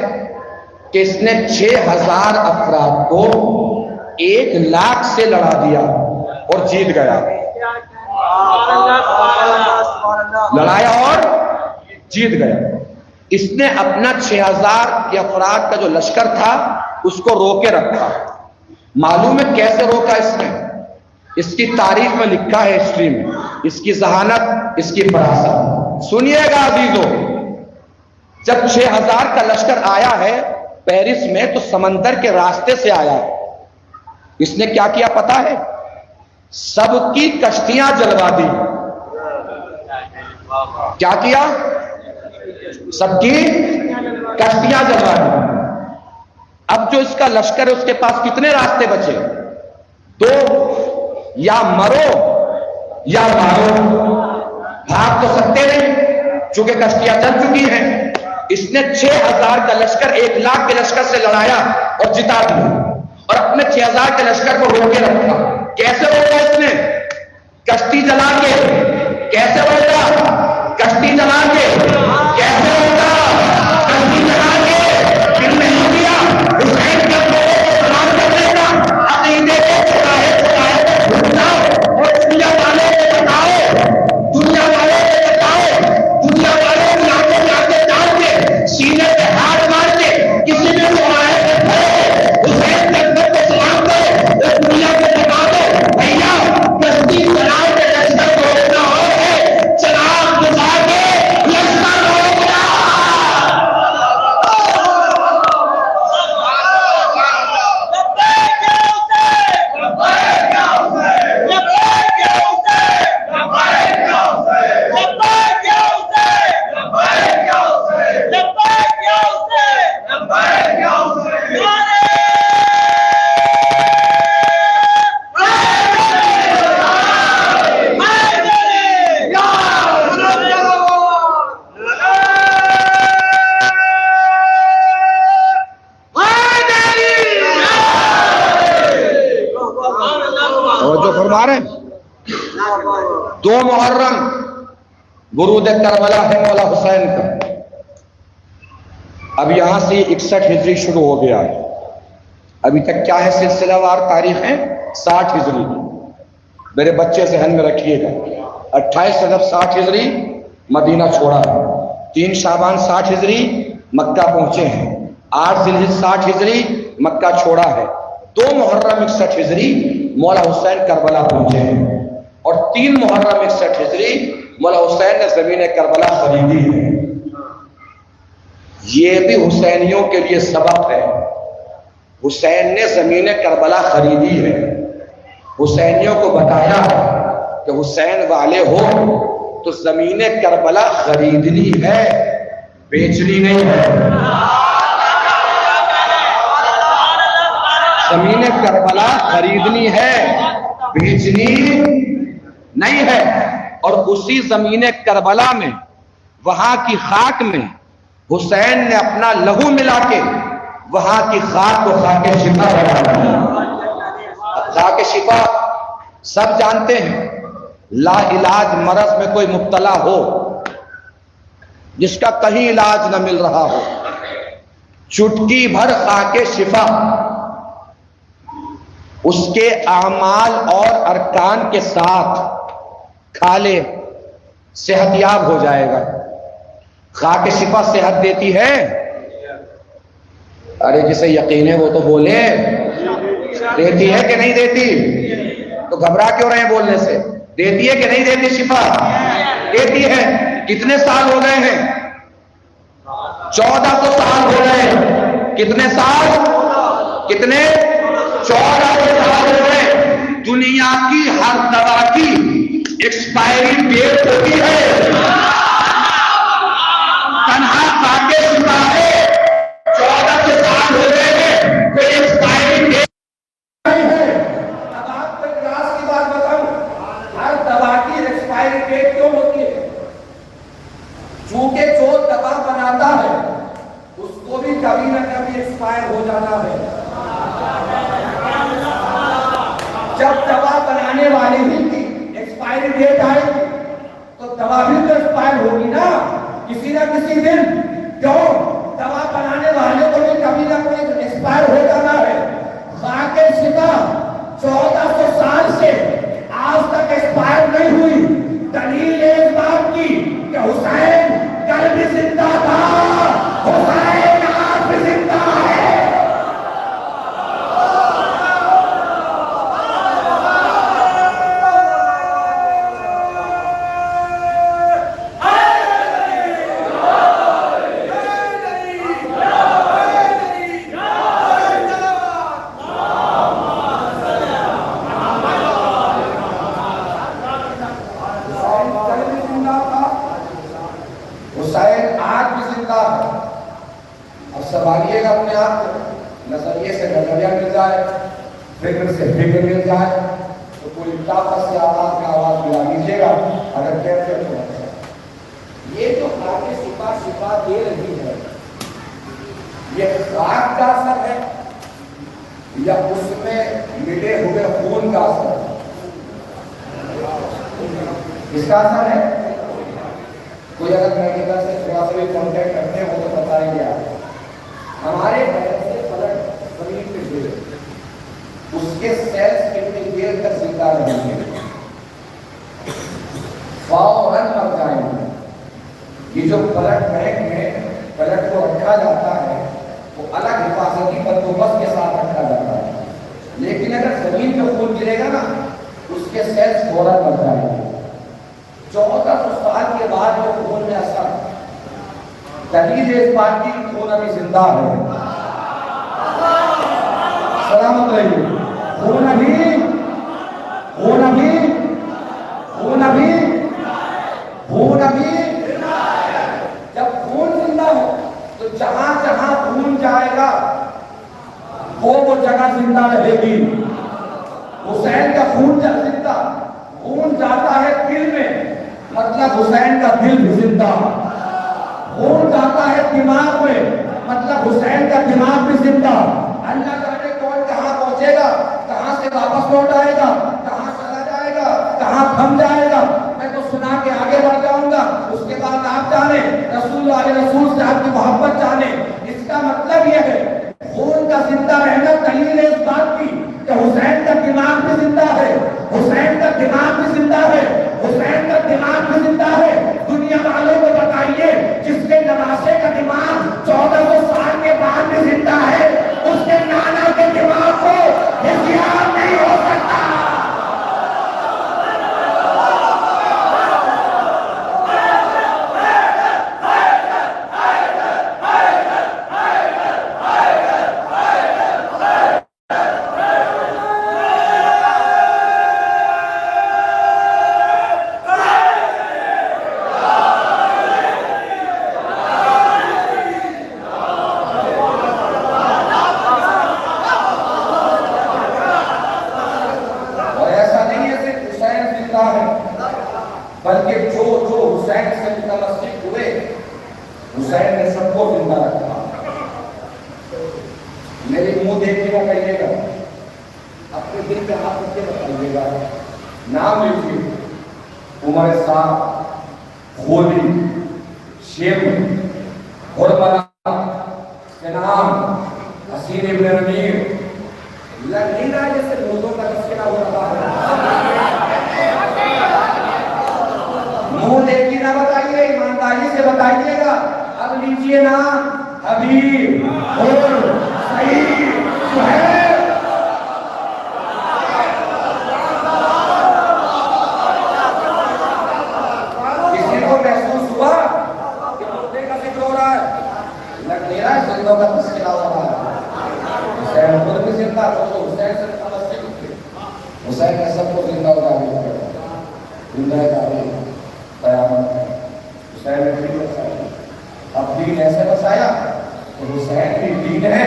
کہ اس نے 6000 افراد کو 1 لاکھ سے لڑا دیا اور جیت گیا. لڑایا اور جیت گیا. اس نے اپنا 6000 کے افراد کا جو لشکر تھا اس کو روکے رکھا. معلوم ہے کیسے روکا اس نے؟ اس کی تاریخ میں لکھا ہے ہسٹری میں، اس کی ذہانت، اس کی فراست۔ سنیے گا عزیزو، جب 6000 کا لشکر آیا ہے پیرس میں تو سمندر کے راستے سے آیا ہے۔ اس نے کیا کیا پتا ہے؟ سب کی کشتیاں جلوا دی۔ کیا کیا؟ سب کی کشتیاں جلوا دی۔ اب جو اس کا لشکر ہے اس کے پاس کتنے راستے بچے؟ 2، یا مرو یا مارو، بھاگ تو سکتے نہیں چونکہ کشتیاں چل چکی ہیں۔ اس نے 6000 کا لشکر 1,00,000 کے لشکر سے لڑایا اور جتا دیا، اور اپنے 6000 کے لشکر کو روکے رکھا۔ کیسے روکا اس نے؟ کشتی جلا کے۔ کیسے روکا؟ کشتی جلا کے۔ کیسے روکا؟ کشتی جلا کے۔ پھر نہیں دیا حسین کے لوگوں کو سلام کرنے کا، عقیدے کو چکائے بھولنا، اور دنیا والوں کو بتاؤ، دنیا والوں کو بتاؤ، دنیا والوں کو لاتے لاتے ڈال کے سینے پہ ہاتھ مار کے کسی نے سوائے سے کھڑے حسین کے گھر کو سلام کرے، اس دنیا کو بتا دو بھیا کشتی چلاؤ کے لشکر کو روکنا ہو ہے، چراغ بجھا کے لشکر روکنا۔ دو محرم ورود کربلا ہے مولا حسین کا۔ اب یہاں سے 61 ہجری شروع ہو گیا ہے۔ ابھی تک کیا ہے سلسلہ وار تاریخ ہے؟ 60 ہجری۔ میرے بچے ذہن میں رکھیے گا، 28 رجب 60 ہجری مدینہ چھوڑا ہے، 3 شعبان 60 ہجری مکہ پہنچے ہیں، 8 ذی الحجہ 60 ہجری مکہ چھوڑا ہے، 2 محرم 61 ہجری مولا حسین کربلا پہنچے ہیں، اور 3 محرم 61 ہجری مولا حسین نے زمین کربلا خریدی ہے۔ یہ بھی حسینیوں کے لیے سبق ہے، حسین نے زمین کربلا خریدی ہے۔ حسینیوں کو بتایا کہ حسین والے ہو تو زمین کربلا خریدنی ہے، بیچنی نہیں ہے۔ زمین کربلا خریدنی ہے، بیچنی نہیں ہے۔ اور اسی زمین کربلا میں، وہاں کی خاک میں حسین نے اپنا لہو ملا کے وہاں کی خاک کو خاک شفا بنایا۔ خاک شفا سب جانتے ہیں، لا علاج مرض میں کوئی مبتلا ہو جس کا کہیں علاج نہ مل رہا ہو، چٹکی بھر خاک شفا اس کے اعمال اور ارکان کے ساتھ کھا لے، صحت یاب ہو جائے گا۔ خاک شفا صحت دیتی ہے؟ ارے جسے یقین ہے وہ تو بولے، دیتی ہے کہ نہیں دیتی؟ تو گھبرا کیوں رہے ہیں بولنے سے؟ دیتی ہے کہ نہیں دیتی شفا؟ دیتی ہے۔ کتنے سال ہو گئے ہیں؟ 1400 سال ہو گئے ہیں۔ کتنے سال؟ کتنے؟ 1400 سال ہو گئے۔ دنیا کی ہر دوا کی ایکسپائری ڈیٹ ہوتی ہے، تنہا خاک شفا ہے 1400 سال ہو گئے ہیں، کوئی ایکسپائری ڈیٹ نہیں ہے۔ اب آپ کو کلاس کی بات بتاؤں، ہر دوا کی ایکسپائری ڈیٹ کیوں ہوتی ہے؟ چونکہ جو دوا بناتا ہے اس کو بھی کبھی نہ کبھی ایکسپائر ہو جانا ہے۔ جب دوا بنانے والی ہی کی ایکسپائری ڈیٹ آئے گی تو دوا بھی تو ایکسپائر ہوگی نا کسی نہ کسی دن۔ کیوں؟ دوا بنانے والے کو بھی کبھی نہ کوئی ایکسپائر ہو جانا ہے۔ خاک شفا 1400 سال سے آج تک ایکسپائر نہیں ہوئی۔ دلیل اس بات کی کہ حسین کل بھی زندہ تھا، حسین آج بھی زندہ ہے۔ حسین آج بھی زندہ ہے. اب سنبھالیے گا اپنے آپ کو, نظریے سے نظریہ مل جائے, فکر سے فکر مل جائے تو کوئی طاقت سے آواز کا آواز ملا لیجیے گا. اگر کیفیت ہو یہ جو خاک شفا دے رہی ہے, یہ خاک کا اثر ہے یا اس میں ملے ہوئے خون کا اثر ہے؟ اس کا اثر ہے. کوئی اگر میڈیکل سے تھوڑا سا بھی کانٹیکٹ کرتے ہیں وہ تو بتائیں گے آپ. ہمارے بدن سے فلک زمین پہ گرے, اس کے سیلز کتنی دیر تک زندہ رہیں گے؟ فوراً مر جائیں گے. یہ جو فلک بینک میں فلک کو رکھا جاتا ہے وہ الگ حفاظتی بندوبست کے ساتھ رکھا جاتا ہے, لیکن اگر زمین پہ خون گرے گا نا اس کے سیلز فوراً مر جائیں گے. 1400 سال کے بعد جو خون میں اثر دلیل اس بات کی خون ابھی زندہ ہے. سلامت رہیے. خون ابھی خون ابھی خون ابھی خون ابھی جب خون زندہ ہو تو جہاں جہاں خون جائے گا وہ جگہ زندہ رہے گی. حسین کا خون زندہ, خون جاتا ہے دل میں مطلب حسین کا دل بھی زندہ. خون جاتا ہے دماغ میں مطلب حسین کا دماغ بھی زندہ. اللہ جانے کون کہاں پہنچے گا, کہاں سے واپس لوٹ آئے گا, کہاں چلا جائے گا, کہاں تھم جائے گا. میں تو سنا کے آگے بڑھ جاؤں گا, اس کے بعد آپ جانے رسول رسول سے آپ کی محبت جانے. اس کا مطلب یہ ہے خون کا زندہ رہنا دلیل ہے اس بات کی کہ حسین کا دماغ بھی زندہ ہے, حسین کا دماغ بھی زندہ ہے, حسین کا دماغ بھی زندہ ہے. دنیا والوں کو بتائیے جس کے نواسے کا دماغ 1400 سال کے بعد بھی زندہ ہے, اس کے نانا کے دماغ کو احتیاط نہیں ہو سکتا. بلکہ جو حسین سے متمسک ہوئے حسین نے سب کو زندہ رکھا. میرے منہ دیکھنے کا کہیے گا, اپنے دل پہ ہاتھ رکھ کے بتائیے گا. نام لیجیے عمر صاحب, خولی, شیخ, غربلا, سنام, حسین ابن رمیر. نہیں رہا جیسے مردوں کا تذکرہ ہو رہا ہے. منہ دیکھ کے نہ بتائیے, ایمانداری سے بتائیے گا. اب لیجیے نام حبیب, سعید, سہیل. کسی کو محسوس ہوا کہ مردے کا ذکر ہو رہا ہے؟ لگ نہیں رہا ہے زندوں کا تذکرہ ہو رہا ہے. حسین خود بھی زندہ تو حسین سے متمسک تھے. حسین نے سب کو زندہ اٹھا دیا. زندہ تعلیم قیامت ہے. حسین نے دین بسایا. اب دین ایسے بسایا کہ حسین بھی دین ہے,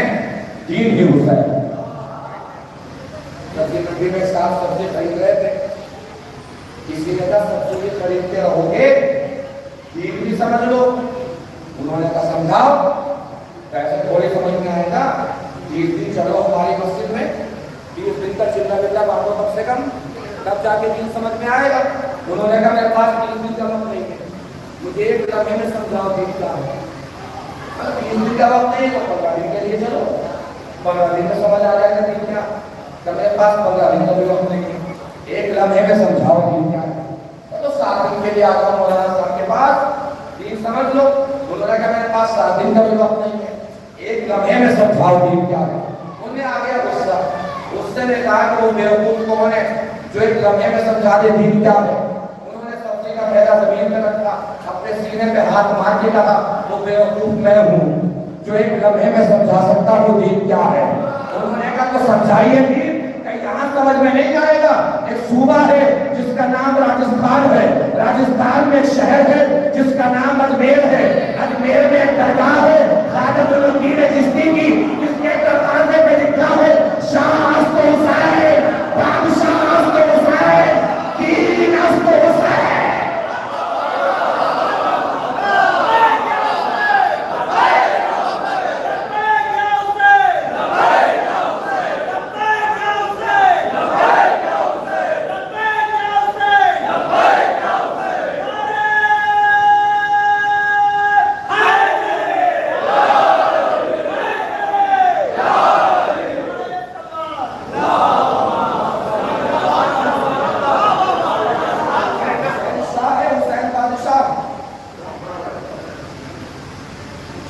دین ہی حسین. سبزی منڈی میں صاف سبزی خرید رہے تھے, کسی نے کہا سبزی خریدتے رہو گے دین بھی سمجھ لو. انہوں نے کہا سمجھاؤ. پیسے تھوڑی سمجھ میں آئے گا, 30 دن چلو ہماری مسجد میں, 30 دن کا چلنا بلّا بانٹو کم سے کم, تب جا کے دین سمجھ میں آئے گا. انہوں نے کہا میرے پاس 30 دن کا وقت نہیں ہے, مجھے ایک لمحے میں سمجھاؤ دین کیا ہے. 30 دن کا وقت نہیں ہے تو 15 دن کے لیے چلو, 15 دن میں سمجھ آ جائے گا دین کیا. کہ میرے پاس 15 دن کا بھی وقت نہیں ہے, ایک لمحے میں سمجھاؤ دین کیا ہے. تو 7 دن کے لیے آ جاؤ مولانا صاحب کے پاس, دین سمجھ لو. انہوں نے کہا میرے پاس 7 دن کا بھی وقت نہیں ہے, ایک لمحے میں سمجھاؤ دین کیا ہے. انہیں آ گیا غصہ. غصے نے کہا کہ وہ بیوقوف کون ہے جو ایک لمحے میں سمجھا دے دین کیا ہے. انہوں نے سبزی کا پھیلا زمین میں رکھا, اپنے سینے پہ ہاتھ مار کے کہا وہ بیوقوف میں ہوں جو ایک لمحے میں سمجھا سکتا ہوں دین کیا ہے. انہوں نے کہا تو سمجھائیے دین. کہ یہاں سمجھ میں نہیں آئے گا. ایک صوبہ ہے جس کا نام راجستھان ہے, راجستھان میں ایک شہر ہے جس کا نام اجمیر ہے,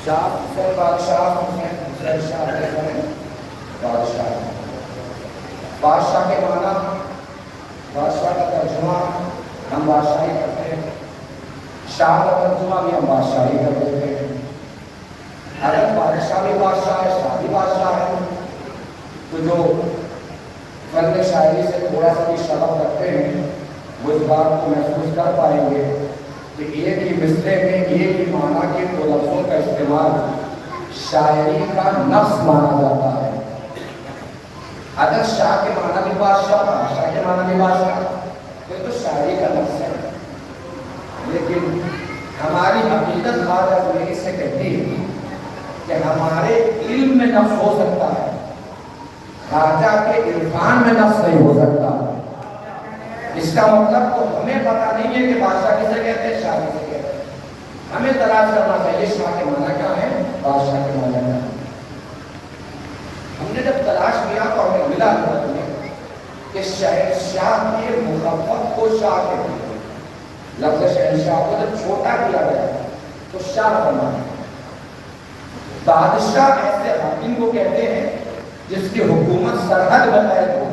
شاہ حسین بادشاہ حسین شاہ بادشاہ بادشاہ کے معنی بادشاہ کا ترجمہ ہم بادشاہی کرتے ہیں، شاہ کا ترجمہ بھی ہم بادشاہی کرتے ہیں۔ اگر بادشاہ بھی بادشاہ ہے، شاہ بھی بادشاہ ہے، تو جو فن شاعری سے تھوڑا سا بھی شغف رکھتے ہیں وہ اس بات کو محسوس کر پائیں گے کہ ایک ہی مصرعے میں ایک ہی معنی کے دو لفظوں کا استعمال شاعری کا نفس مانا جاتا ہے۔ اگر شاہ کے معنی بھی بادشاہ، بادشاہ کے معنی بھی بادشاہ، تو شاعری کا نفس ہے۔ لیکن ہماری عقیدت خواجہ میری سے کہتی ہے کہ ہمارے علم میں نفس ہو سکتا ہے، خواجہ کے عرفان میں نفس نہیں ہو سکتا۔ اس کا مطلب تو ہمیں پتہ نہیں ہے کہ بادشاہ کسے کہتے ہیں، شاہ کسے کہتے ہیں۔ ہمیں تلاش کرنا چاہیے شاہ کے معنی کیا ہے، بادشاہ کے معنی کیا ہے۔ ہم نے جب تلاش کیا تو ہمیں ملا کہ شہنشاہ کے مخفف کو شاہ کہتے ہیں۔ لفظ شہنشاہ کو جب چھوٹا کیا گیا تو شاہ بنا۔ بادشاہ ایسے حاکم کو کہتے ہیں جس کی حکومت سرحد میں قید ہو۔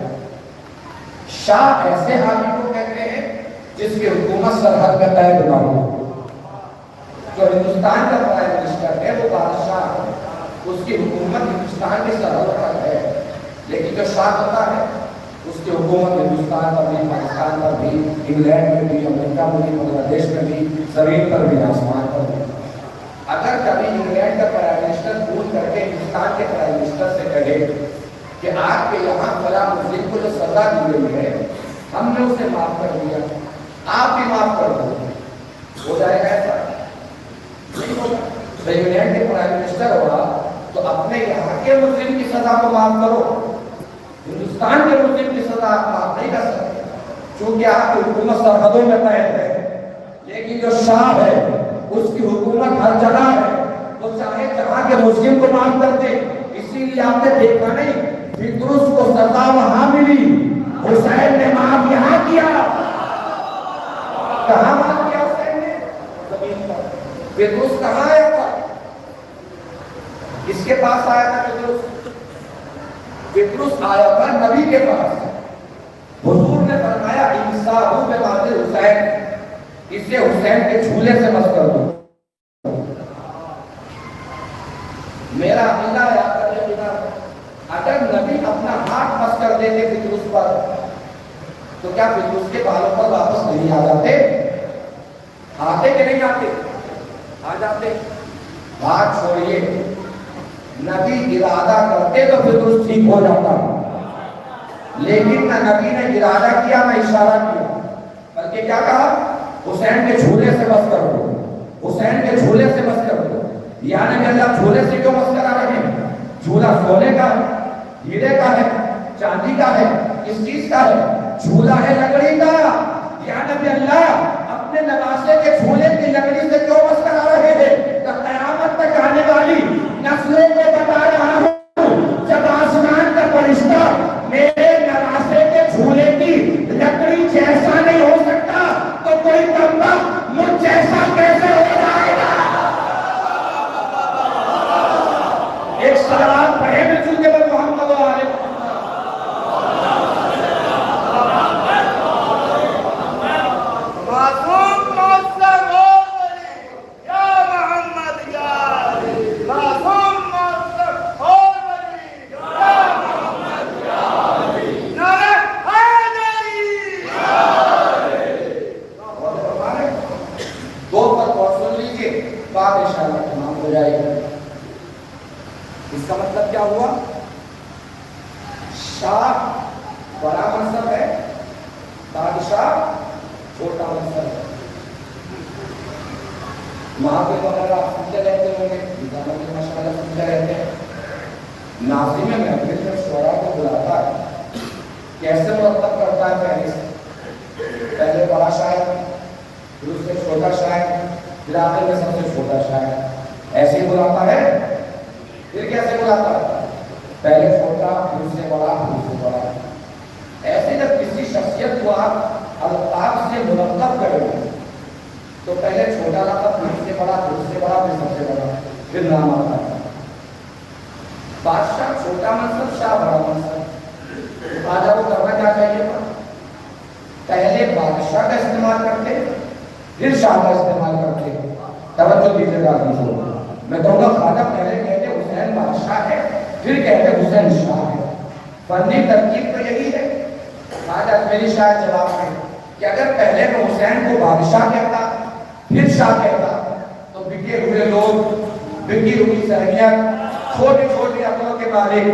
شاہ ایسے حاکم کو کہتے ہیں جس کی حکومت سرحد میں قید نہ ہو۔ جو ہندوستان کا پرائم منسٹر ہے وہ بادشاہ ہے، اس کی حکومت ہندوستان کی سرحد پر ہے، لیکن جو شاہ ہوتا ہے اس کی حکومت ہندوستان پر بھی، پاکستان پر بھی، انگلینڈ میں بھی، امریکہ میں بھی، بنگلہ دیش میں بھی، زمین پر بھی، آسمان پر بھی۔ اگر کبھی انگلینڈ کا پرائم منسٹر فون کر کے ہندوستان کے پرائم منسٹر سے کہے کہ آپ کے یہاں فلاں مجرم کو جو سزا دی گئی ہے ہم نے اسے معاف کر دیا، آپ بھی معاف کر دو، ہو جائے گا ایسا؟ نہیں ہوگا۔ انگلینڈ کے پرائم منسٹر ہوا تو اپنے یہاں کے مجرم کی سزا کو معاف کرو، ہندوستان کے مجرم کی سزا آپ معاف نہیں کر سکتے چونکہ آپ کی حکومت سرحدوں میں قید ہے۔ لیکن جو شاہ ہے اس کی حکومت ہر جگہ ہے، وہ چاہے جہاں کے مجرم کو معاف کر دے۔ اسی لیے آپ نے دیکھا نہیں فیدروس کو سزا وہاں ملی، حسین نے معاف یہاں کیا۔ کہاں معاف کیا حسین نے؟ زمین پر۔ فیدروس کہاں آیا تھا؟ کس کے پاس آیا تھا فیدروس؟ فیدروس آیا تھا نبی کے پاس۔ حضور نے فرمایا انصافو ببعض حسین، اسے حسین کے جھولے سے بس کر دو۔ میرا عقیدہ ہے اگر نبی اپنا ہاتھ بس کر دیتے فیدروس پر تو کیا فیدروس کے بالوں پر واپس نہیں آ جاتے؟ آتے کہ نہیں آتے؟ آ جاتے۔ بات چھوڑیے، نبی ارادہ کرتے تو فیدروس ٹھیک ہو جاتا، لیکن نہ نبی نے ارادہ کیا نہ اشارہ کیا، بلکہ کیا کہا؟ حسین کے جھولے سے بس کر دو، حسین کے جھولے سے بس کر دو۔ یعنی اللہ جھولے سے کیوں بس کرا رہے ہیں؟ جھولا سونے کا ہے، ہیرے کا ہے، چاندی کا ہے، کس چیز کا ہے؟ جھولا ہے لکڑی کا۔ یا نبی اللہ اپنے نواسے کے جھولے کی لکڑی سے کیوں بس کرا رہے ہیں؟ کہ قیامت تک آنے والی نسلوں کو بتا رہا ہوں جب آسمان کا فرشتہ میرے نواسے کے جھولے کی لکڑی جیسا نہیں ہو سکتا تو کوئی کمبخت مجھ جیسا کیسے ہو جائے گا؟ ایک صلوات پڑھے رسول کے بعد محمد علیہ اس کا مطلب کیا ہوا؟ شاہ بڑا منصب ہے، بادشاہ چھوٹا منصب ہے۔ محافظ وغیرہ آپ سنتے رہتے ہوں گے، ماشاءاللہ سنتے رہتے ہیں۔ ناظم محفل میں شعراء کو بلاتا ہے، کیسے مرتب کرتا ہے؟ پہلے بڑا شاعر، پھر اس سے چھوٹا شاعر، پھر آخر میں سب سے چھوٹا شاعر، ایسے ہی بلاتا ہے۔ پھر کیسے بلاتا ہے؟ پہلے چھوٹا، پھر اس سے بڑا، پھر اس سے بڑا۔ ایسے جب کسی شخصیت کو آپ القاب سے مرتب کریں تو پہلے چھوٹا لقب، پھر اس سے بڑا، پھر اس سے بڑا، پھر سب سے بڑا، پھر نام آتا ہے۔ بادشاہ چھوٹا منصب، شاہ بڑا منصب۔ راجا کو کرنا کیا چاہیے تھا؟ پہلے بادشاہ کا استعمال کرتے، پھر شاہ کا استعمال کرتے۔ توجہ دیجیے گا دوستو، میں کہوں گا خواجہ پہلے کہتے حسین بادشاہ ہے، پھر کہتے حسین شاہ ہے۔ فنی ترکیب تو یہی ہے۔ خواجہ میری شاید جواب ہے کہ اگر پہلے میں حسین کو بادشاہ کہتا پھر شاہ کہتا تو بکے ہوئے لوگ، بکی ہوئی سہریت، چھوٹی چھوٹی عقلوں کے مالک،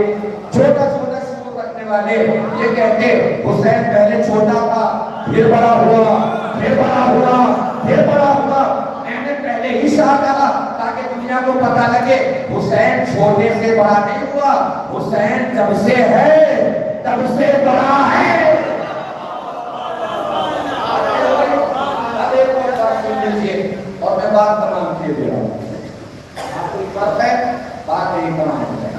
چھوٹا چھوٹا شعور رکھنے والے یہ کہتے حسین پہلے چھوٹا تھا، پھر بڑا ہوا، پھر بڑا ہوا، پھر بڑا ہوا۔ میں نے پہلے ہی شاہ کہا تاکہ دنیا کو پتہ لگے حسین چھوٹے سے بڑا نہیں ہوا، حسین جب سے ہے تب سے بڑا ہے۔ اب ایک اور بات سن لیجیے اور میں بات تمام کیے دے رہا ہوں۔ آپ کو ایک بات ہے، بات نہیں تمام ہو جائے۔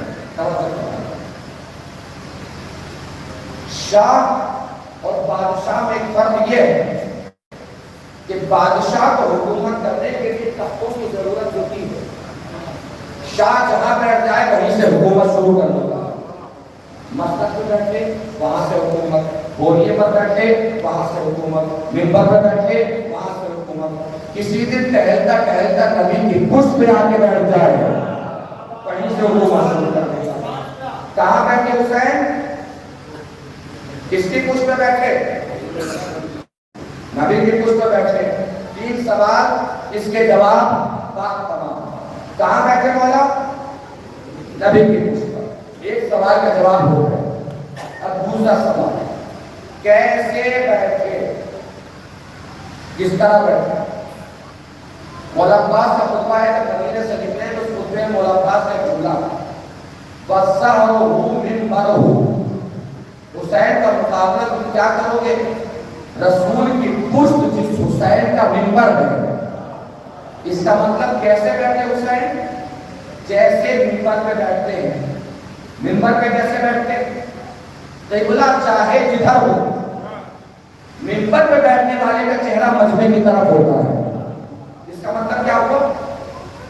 شاہ اور بادشاہ میں ایک فرق یہ ہے کہ بادشاہ کو حکومت کرنے کے لیے تختوں کی ضرورت ہوتی ہے۔ شاہ جہاں بیٹھ جائے وہیں سے حکومت شروع کر دیتا ہے۔ مسجد پہ بیٹھے وہاں سے حکومت، بوریے پر بیٹھے وہاں سے حکومت، منبر پر بیٹھے وہاں سے حکومت۔ کسی دن ٹہلتا ٹہلتا نبی کی پشت پہ آ کے بیٹھ جائے وہیں سے حکومت شروع کر دیتا ہے۔ کہاں بیٹھے حسین؟ کس کی پشت پہ بیٹھے؟ نبی کی پشت پہ بیٹھے۔ 3 سوال، اس کے جواب بات تمام۔ کہاں بیٹھے مولا؟ نبی کی پشت پر۔ ایک سوال کا جواب ہو گیا۔ اب دوسرا سوال، کیسے بیٹھے؟ کس طرح بیٹھے؟ مولا عباس کا خطبہ ہے کہ مدینے سے نکلے تو اس خطبے میں مولا عباس نے بولا وَسَّرُهُ مِنْبَرُهُ، حسین کا مقابلہ تم کیا کرو گے؟ رسول کی پشت جس حسین کا منبر ہے۔ اس کا مطلب کیسے بیٹھے حسین؟ جیسے منبر پہ بیٹھتے ہیں۔ منبر پہ کیسے بیٹھتے؟ قبلہ چاہے جدھر ہو، منبر پہ بیٹھنے والے کا چہرہ مجمع کی طرف ہوتا ہے۔ اس کا مطلب کیا ہوا؟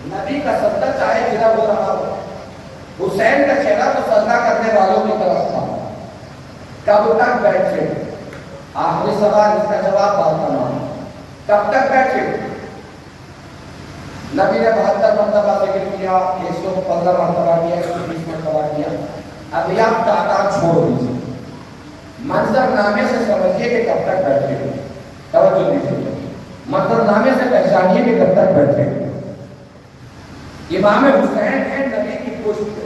نبی کا سجدہ چاہے جدھر ہو رہا ہو، حسین کا چہرہ تو سجدہ کرنے والوں کی طرف تھا۔ کب تک بیٹھے؟ آخری سوال، اس کا جواب بات تمام۔ کب تک بیٹھے؟ نبی نے 72 مرتبہ ذکر کیا، 115 مرتبہ کیا، 120 مرتبہ کیا۔ ابھی آپ ٹاٹا چھوڑ دیجیے، منظر نامے سے سمجھیے کہ کب تک بیٹھے۔ توجہ دیجیے، منظر نامے سے پہچانیے کہ کب تک بیٹھے۔ امام حسین ہے نبی کی پشت پہ،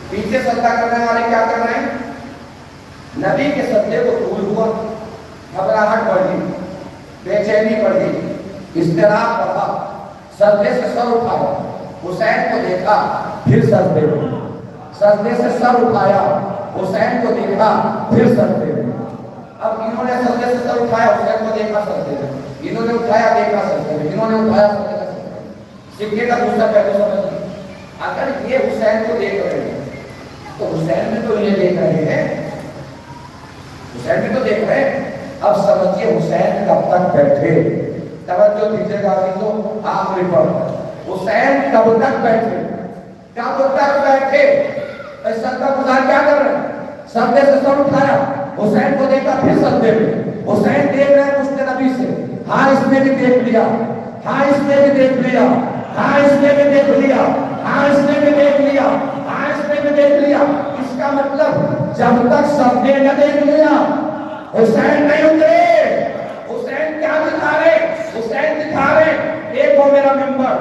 پیچھے سجدہ کرنے والے کیا کر رہے ہیں؟ نبی کے سجدے کو طول ہوا، گھبراہٹ بڑھی، بے چینی بڑھی، اضطراب بڑھا، سجدے سے سر اٹھایا، حسین کو دیکھا، پھر سجدے میں، سجدے سے سر اٹھایا، حسین کو دیکھا، پھر سجدے میں۔ اب انہوں نے سجدے سے سر اٹھایا، حسین کو دیکھا، سجدے میں، انہوں نے اٹھایا، دیکھا، سجدے میں، انہوں نے اٹھایا، سجدے میں۔ سکے کا دوسرا پہلو سمجھیے، اگر یہ حسین کو دیکھ رہے ہیں تو حسین میں تو یہ دیکھ رہے ہیں، حسین بھی تو دیکھ رہے ہیں۔ اب سمجھیے حسین کب تک بیٹھے۔ توجہ دیجیے گا عزیزو، آخری پر حسین کب تک بیٹھے؟ کب تک بیٹھے؟ سجدہ گزار کیا کر رہے ہیں؟ سجدے سے سر اٹھایا، حسین کو دیکھا، پھر سجدے میں۔ حسین دیکھ رہے ہیں پشت نبی سے، ہاں اس نے بھی دیکھ لیا، ہاں اس نے بھی دیکھ لیا، ہاں اس نے بھی دیکھ لیا، ہاں اس نے بھی دیکھ لیا، ہاں اس نے بھی دیکھ لیا۔ اس کا مطلب جب تک سب نے نہ دیکھ لیا حسین نہیں اترے۔ حسین کیا دکھا رہے؟ حسین دکھا رہے دیکھو میرا منبر،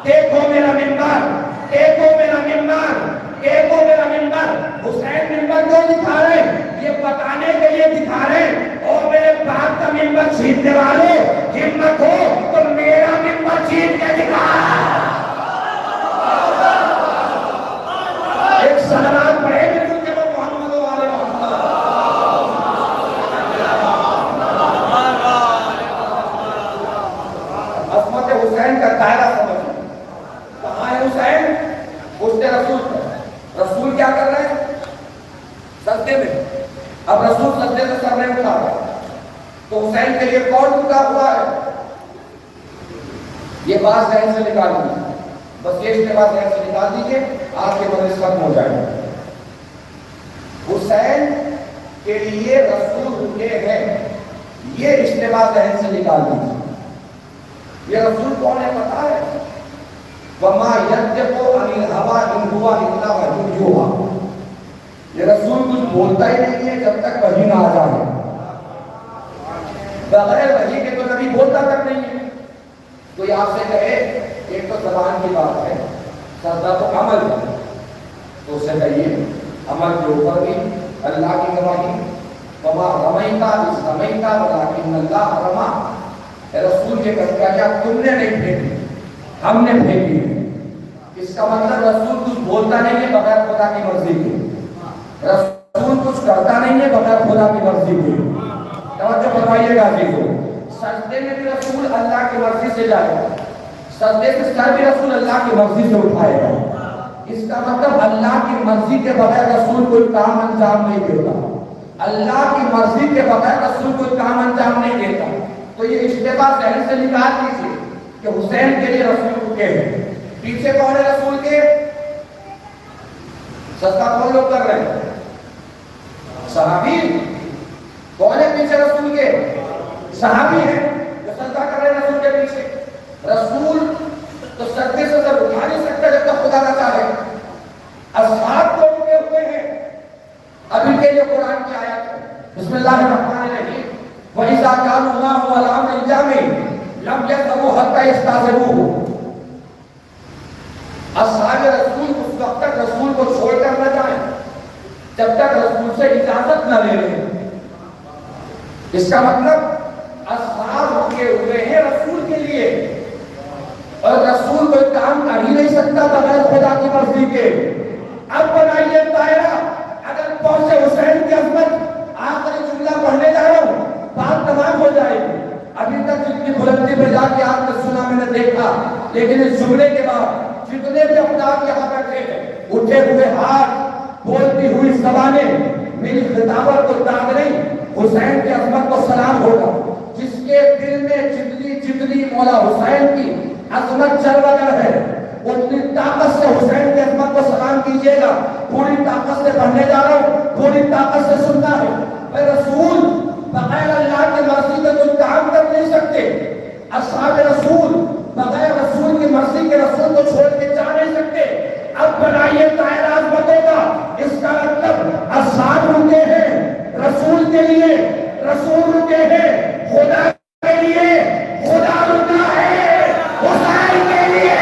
دیکھو میرا منبر، دیکھو میرا منبر، دیکھو میرا منبر۔ حسین منبر کیوں دکھا رہے؟ یہ بتانے کے لیے دکھا رہے اور میرے باپ کا منبر چھیننے والے ہمت ہو تو میرا منبر چھین کے دکھا۔ ایک سلام پڑھے گے محمد والے محمد۔ عظمت حسین کا دائرہ سمجھو، کہاں ہے حسین؟ پشت رسول پر۔ رسول کیا کر رہے ہیں؟ سجدے میں۔ اب رسول سجدے سے سر نہیں اٹھا رہا تو حسین کے لیے کون جھکا ہوا ہے؟ یہ بات ذہن سے نکال دیں۔ بس یہ اشتباہ ذہن سے نکال دیجیے، آپ کے مجلس ختم ہو جائے گا۔ حسین کے لیے رسول رکے ہیں، یہ اشتباہ ذہن سے نکال دیجیے۔ یہ رسول کون ہے پتا ہے؟ وَمَا يَنطِقُ عَنِ الْهَوَىٰ إِنْ هُوَ إِلَّا وَحْيٌ يُوحَىٰ۔ یہ رسول کچھ بولتا ہی نہیں ہے جب تک وحی نہ آ جائے، بغیر وحی کے تو نبی بولتا تک نہیں ہے۔ کوئی آپ سے کہے ایک تو زبان کی بات ہے، سجدہ تو عمل ہے، تو اسے کہیے عمل کے اوپر بھی اللہ کی گواہی، وَمَا رَمَيْتَ إِذْ رَمَيْتَ وَلَٰكِنَّ اللَّهَ رَمَىٰ۔ اے رسول کے کیا تم نے نہیں پھینکی، ہم نے پھینکی۔ اس کا مطلب رسول کچھ بولتا نہیں ہے بغیر خدا کی مرضی کے، رسول کچھ کرتا نہیں ہے بغیر خدا کی مرضی کے۔ توجہ فرمائیے گا عزیزو، سجدے میں بھی رسول اللہ کی مرضی سے جائے گا، سجدے سے سر بھی رسول اللہ کی مرضی سے اٹھائے گا۔ اس کا مطلب اللہ کی مرضی کے بغیر رسول کوئی کام انجام نہیں دیتا، اللہ کی مرضی کے بغیر رسول کوئی کام انجام نہیں دیتا۔ تو یہ اشتباہ ذہن سے نکال دیجیے کہ حسین کے لیے رسول رکے ہیں۔ پیچھے کون ہے رسول کے؟ سجدہ کون لوگ کر رہے ہیں؟ صحابی۔ کون ہے پیچھے رسول کے؟ صحابی ہیں جو سجدہ کر رہے ہیں رسول کے پیچھے۔ رسول تو سجدے سے سر اٹھا نہیں سکتا جب تک خدا نہ چاہے۔ اصحاب تو رکے ہوئے ہیں۔ اب ان کے لیے قرآن کی آیت ہے، بسم اللہ الرحمن الرحیم، وَإِذَا كَانُوا مَعَهُ عَلَىٰ أَمْرٍ جَامِعٍ لَمْ يَذْهَبُوا حَتَّىٰ يَسْتَأْذِنُوهُ۔ اصحاب رسول اس وقت تک رسول کو چھوڑ کر نہ جائیں جب تک رسول سے اجازت نہ لے لیں۔ اس کا مطلب اصحاب رکے ہوئے ہیں رسول کے لیے، اور رسول کوئی کام کر ہی نہیں سکتا بغیر خدا کی مرضی کے۔ اب بنائیے دائرہ، اگر پہنچے حسین کی عظمت، آخری جملہ پڑھنے جا رہا ہوں، بات تمام ہو جائے گی۔ ابھی تک جتنی بلندی پہ جا کے آپ نے سنا میں نے دیکھا، لیکن اس جملے کے بعد جتنے بھی افراد یہاں بیٹھے ہیں، اٹھے ہوئے ہاتھ، بولتی ہوئی زبانیں، میری خطابت کو داغ نہیں، حسین کی عظمت کو سلام ہوگا۔ جس کے دل میں جتنی مولا حسین کی عظمت جلوگر ہے، اتنی طاقت سے حسین کی عظمت کو سلام کیجیے گا۔ پوری طاقت سے پڑھنے جا رہا ہوں، پوری طاقت سے سننا ہے۔ اے رسول بغیر اللہ کی مرضی کے کوئی کام کر نہیں سکتے۔ اصحاب رسول بغیر رسول کی مرضی کے رسول کو چھوڑ کے جا نہیں سکتے۔ اب بنائیے دائرہ عظمتوں کا۔ اس کا مطلب اصحاب رکے ہیں رسول کے لیے، رسول رکے ہیں خدا کے لیے، خدا رکا ہے حسین کے لیے۔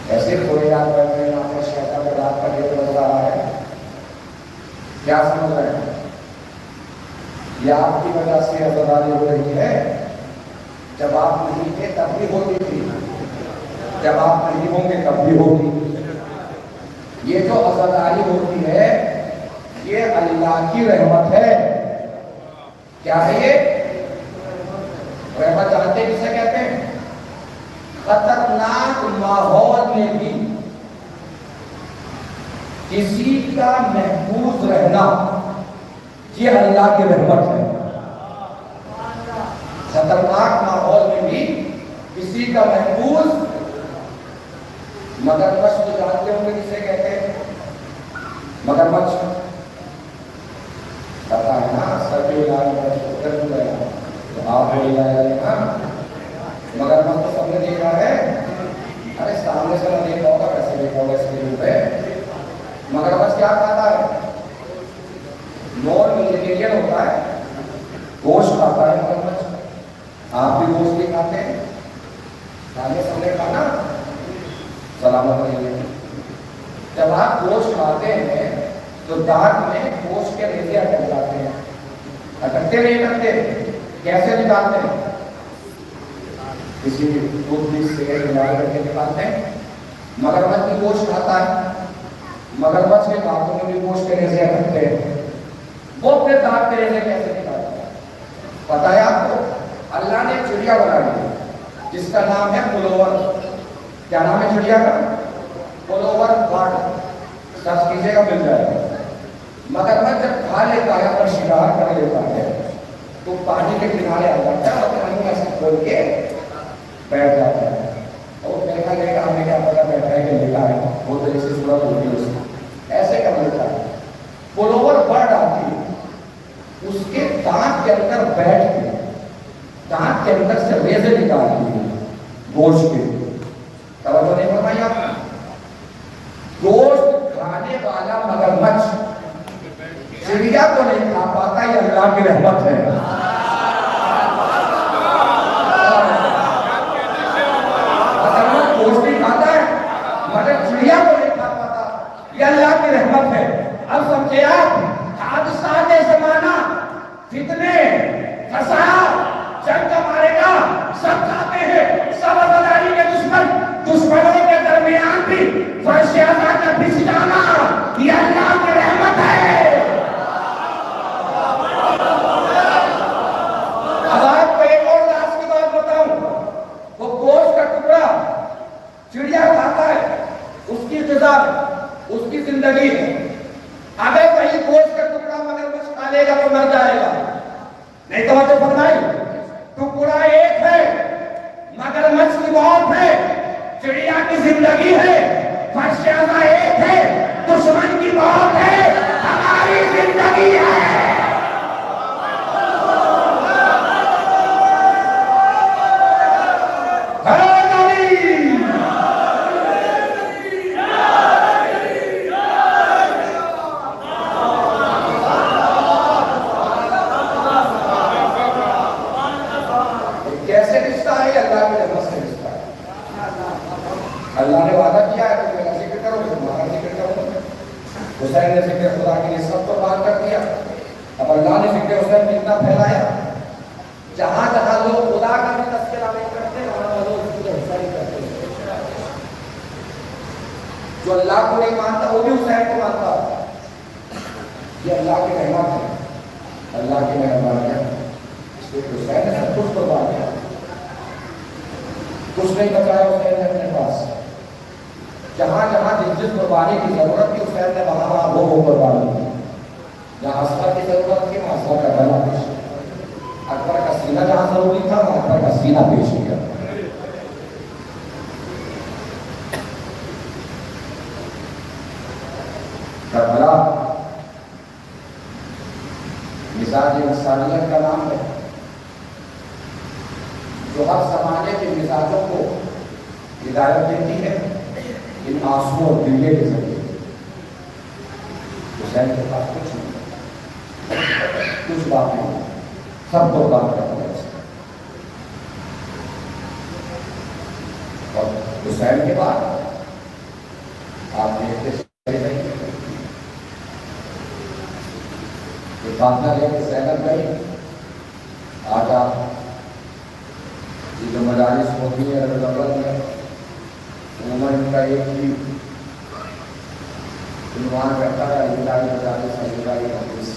ایسے کوئی آپ شہزادہ کا رات کا ڈیٹ بدل رہا ہے، کیا سمجھ رہے ہیں؟ یہ آپ کی وجہ سے عزاداری ہو رہی ہے۔ جب آپ نہیں تھے تب بھی ہوتی تھی، جب آپ نہیں ہوں گے تب بھی ہوگی۔ یہ جو عزاداری ہوتی ہے یہ اللہ کی رحمت ہے۔ کیا ہے یہ رحمت؟ جانتے کسے کہتے ہیں؟ خطرناک ماحول میں بھی کسی کا محفوظ رہنا یہ اللہ کی رحمت ہے۔ خطرناک ماحول میں بھی کسی کا محفوظ، مگرمچھ تو جانتے ہوں گے کسے کہتے ہیں؟ مگرمچھ پتا ہے نا، سبھی تو آپ مگرمچھ تو سب نے دیکھا ہے۔ ارے سامنے سے نہ دیکھا ہوگا، کیسے دیکھا ہوگا اسکرین پہ؟ مگرمچھ کیا کھاتا ہے؟ نون ویجیٹیرین ہوتا ہے، گوشت کھاتا ہے مگرمچھ۔ آپ بھی گوشت نہیں کھاتے ہیں؟ کھانے سب نے کھانا سلامت رہیے۔ جب آپ گوشت کھاتے ہیں تو دانت میں گوشت کے ریزے اٹک جاتے ہیں، اٹکتے نہیں اٹکتے؟ کیسے نکالتے ہیں؟ کسی ٹوتھ پک سے نکال کر کے نکالتے ہیں۔ مگرمچھ بھی گوشت کھاتا ہے، مگرمچھ کے دانتوں میں بھی گوشت کے ریزے اٹکتے ہیں، وہ اپنے دانت کے ریزے کیسے نکالتے ہیں؟ پتا ہے آپ کو؟ اللہ نے چڑیا بنا دی جس کا نام ہے پلوور۔ کیا نام ہے چڑیا کا؟ پلوور برڈ، سرچ کیجیے گا مل جائے گا۔ مگرمچھ جب کھا لیتا ہے اور شکار کر لیتا ہے تو پانی کے کنارے آ جاتا ہے اور پانی میں ایسے کھول کے بیٹھ جاتا ہے، اور دیکھا لے گا ہمیں کیا پتا بیٹھا ہے کہ لیٹا ہے، وہ تو ایسی صورت ہوتی ہے اس کی، ایسے کر لیتا ہے۔ پلوور برڈ آتی ہے، اس کے دانت کے اندر بیٹھ کے دانت کے اندر سے ریزے نکالتی ہے گوشت کے۔ توجہ نہیں فرمائی آپ نے؟ گوشت کھانے والا مگرمچھ چڑیا کو نہیں کھا پاتا، یہ اللہ کی رحمت ہے۔ مگرمچھ گوشت نہیں کھاتا ہے مگر چڑیا کو نہیں کھا پاتا، یہ اللہ کی رحمت ہے۔ اب سمجھے آپ، حادثات زمانہ، فتنے، فساد، جنگ کا مارے گا، سب چاہتے ہیں، سب وفاداری کے دشمنوں کے درمیان بھی فرش اعلیٰ کا بچ جانا، یہ اللہ کی رحمت ہے۔ اب آپ کو ایک اور راز کی بات بتاؤں، وہ گوشت کا ٹکڑا چڑیا کھاتا ہے، اس کی غذا، اس کی زندگی ہے۔ اگر وہی گوشت کا ٹکڑا مگرمچھ کھا لے گا تو مر جائے گا، نہیں توجہ فرمائی؟ ٹکڑا ایک ہے، مگرمچھ کی موت ہے، چڑیا کی زندگی ہے، فرش اعلیٰ ایک ہے، دشمن کی موت ہے، ہماری زندگی ہے۔ کیسے رشتہ ہے؟ اللہ کی رحمت سے رشتہ ہے۔ اللہ نے وعدہ کیا ہے کہ میرا ذکر کرو تو تمہارا ذکر کرو۔ حسین نے ذکر خدا کے لیے سب کو بات کر دیا۔ اب اللہ نے ذکر حسین کتنا پھیلایا، جہاں جہاں لوگ خدا کا بھی تذکرہ نہیں کرتے وہاں لوگ ذکر حسین کرتے ہیں۔ جو اللہ کو نہیں مانتا وہ بھی حسین کو مانتا۔ یہ اللہ کی رحمت ہے، اللہ کی مہربانی ہے۔ حسین نے سب کچھ قربان کیا، کچھ نہیں بچایا حسین نے اپنے پاس۔ جہاں جہاں جس قربانی کی ضرورت تھی حسین نے وہاں وہاں وہ قربانی کی۔ جہاں اصغر کی ضرورت تھی وہاں اصغر کا گلا پیش کیا، اکبر کا سینہ جہاں ضروری تھا وہاں اکبر کا سینہ پیش کیا۔ کربلا مزاج انسانیت کا نام ہے، جو ہر زمانے کے مزاجوں کو ہدایت دیتی ہے ان آنسو اور دلے کے ذریعے۔ حسین کے پاس کچھ نہیں، کچھ بات نہیں، سب کو بات کرتا ہے۔ اور حسین کے بعد آپ دیکھتے قافلہ لے کے زینب گئی، آجا یہ جو مجالس ہوتی ہے رضی اللہ میں عموماً ان کا ایک ہی عنوان رہتا ہے، الہی مجالس الہی حدیث۔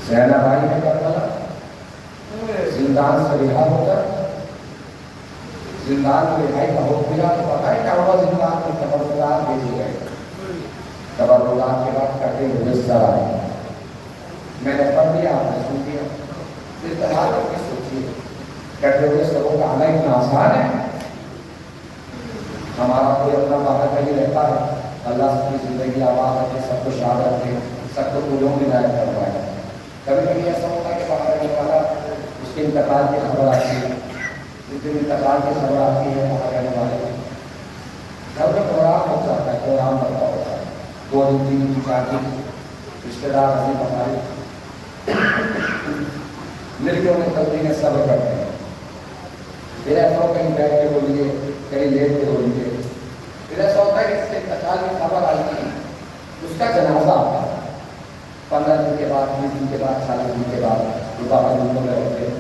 زینب آئی ہے کربلا، زندان سے رہا ہو کر زندان میں رہائی کا حکم ملا تو پتا ہے کیا ہوا؟ زندان میں تبرکات بھیجے گئے، تبرکات کے بعد کٹے ہوئے سر آئے۔ میں نے پڑھ دیا، آپ نے سن دیا، پھر تمام کر کے سوچیے کٹے ہوئے سروں کا آنا اتنا آسان ہے؟ ہمارا کوئی اپنا باہر کہیں رہتا ہے، اللہ سب کی زندگی آباد رکھے، سب کو شاد رکھے، سب کو پھولوں کی لائق کروائے۔ کبھی کبھی ایسا ہوتا ہے کہ باہر رہنے والا اس کے انتقال کی خبر آتی ہے، جس دن انتقال کی خبر آتی ہے باہر رہنے والے گھر میں پروگرام ہو جاتا ہے، پروگرام بڑھتا ہوتا ہے، 2 دن 3 دن 4 دن رشتے دار اپنی بتائی لڑکیوں نے تلقین صبر کرتے ہیں. پھر ایسا ہو کہیں بیٹھ کے بولیے, کہیں لیٹ کے بولیے. پھر ایسا ہوتا ہے کہ اس سے انتقال کی خبر آئی تھی, اس کا جنازہ آتا ہے 15 دن کے بعد, 20 دن کے بعد, 40 دن کے بعد. بابا دنوں میں ہوتے ہیں.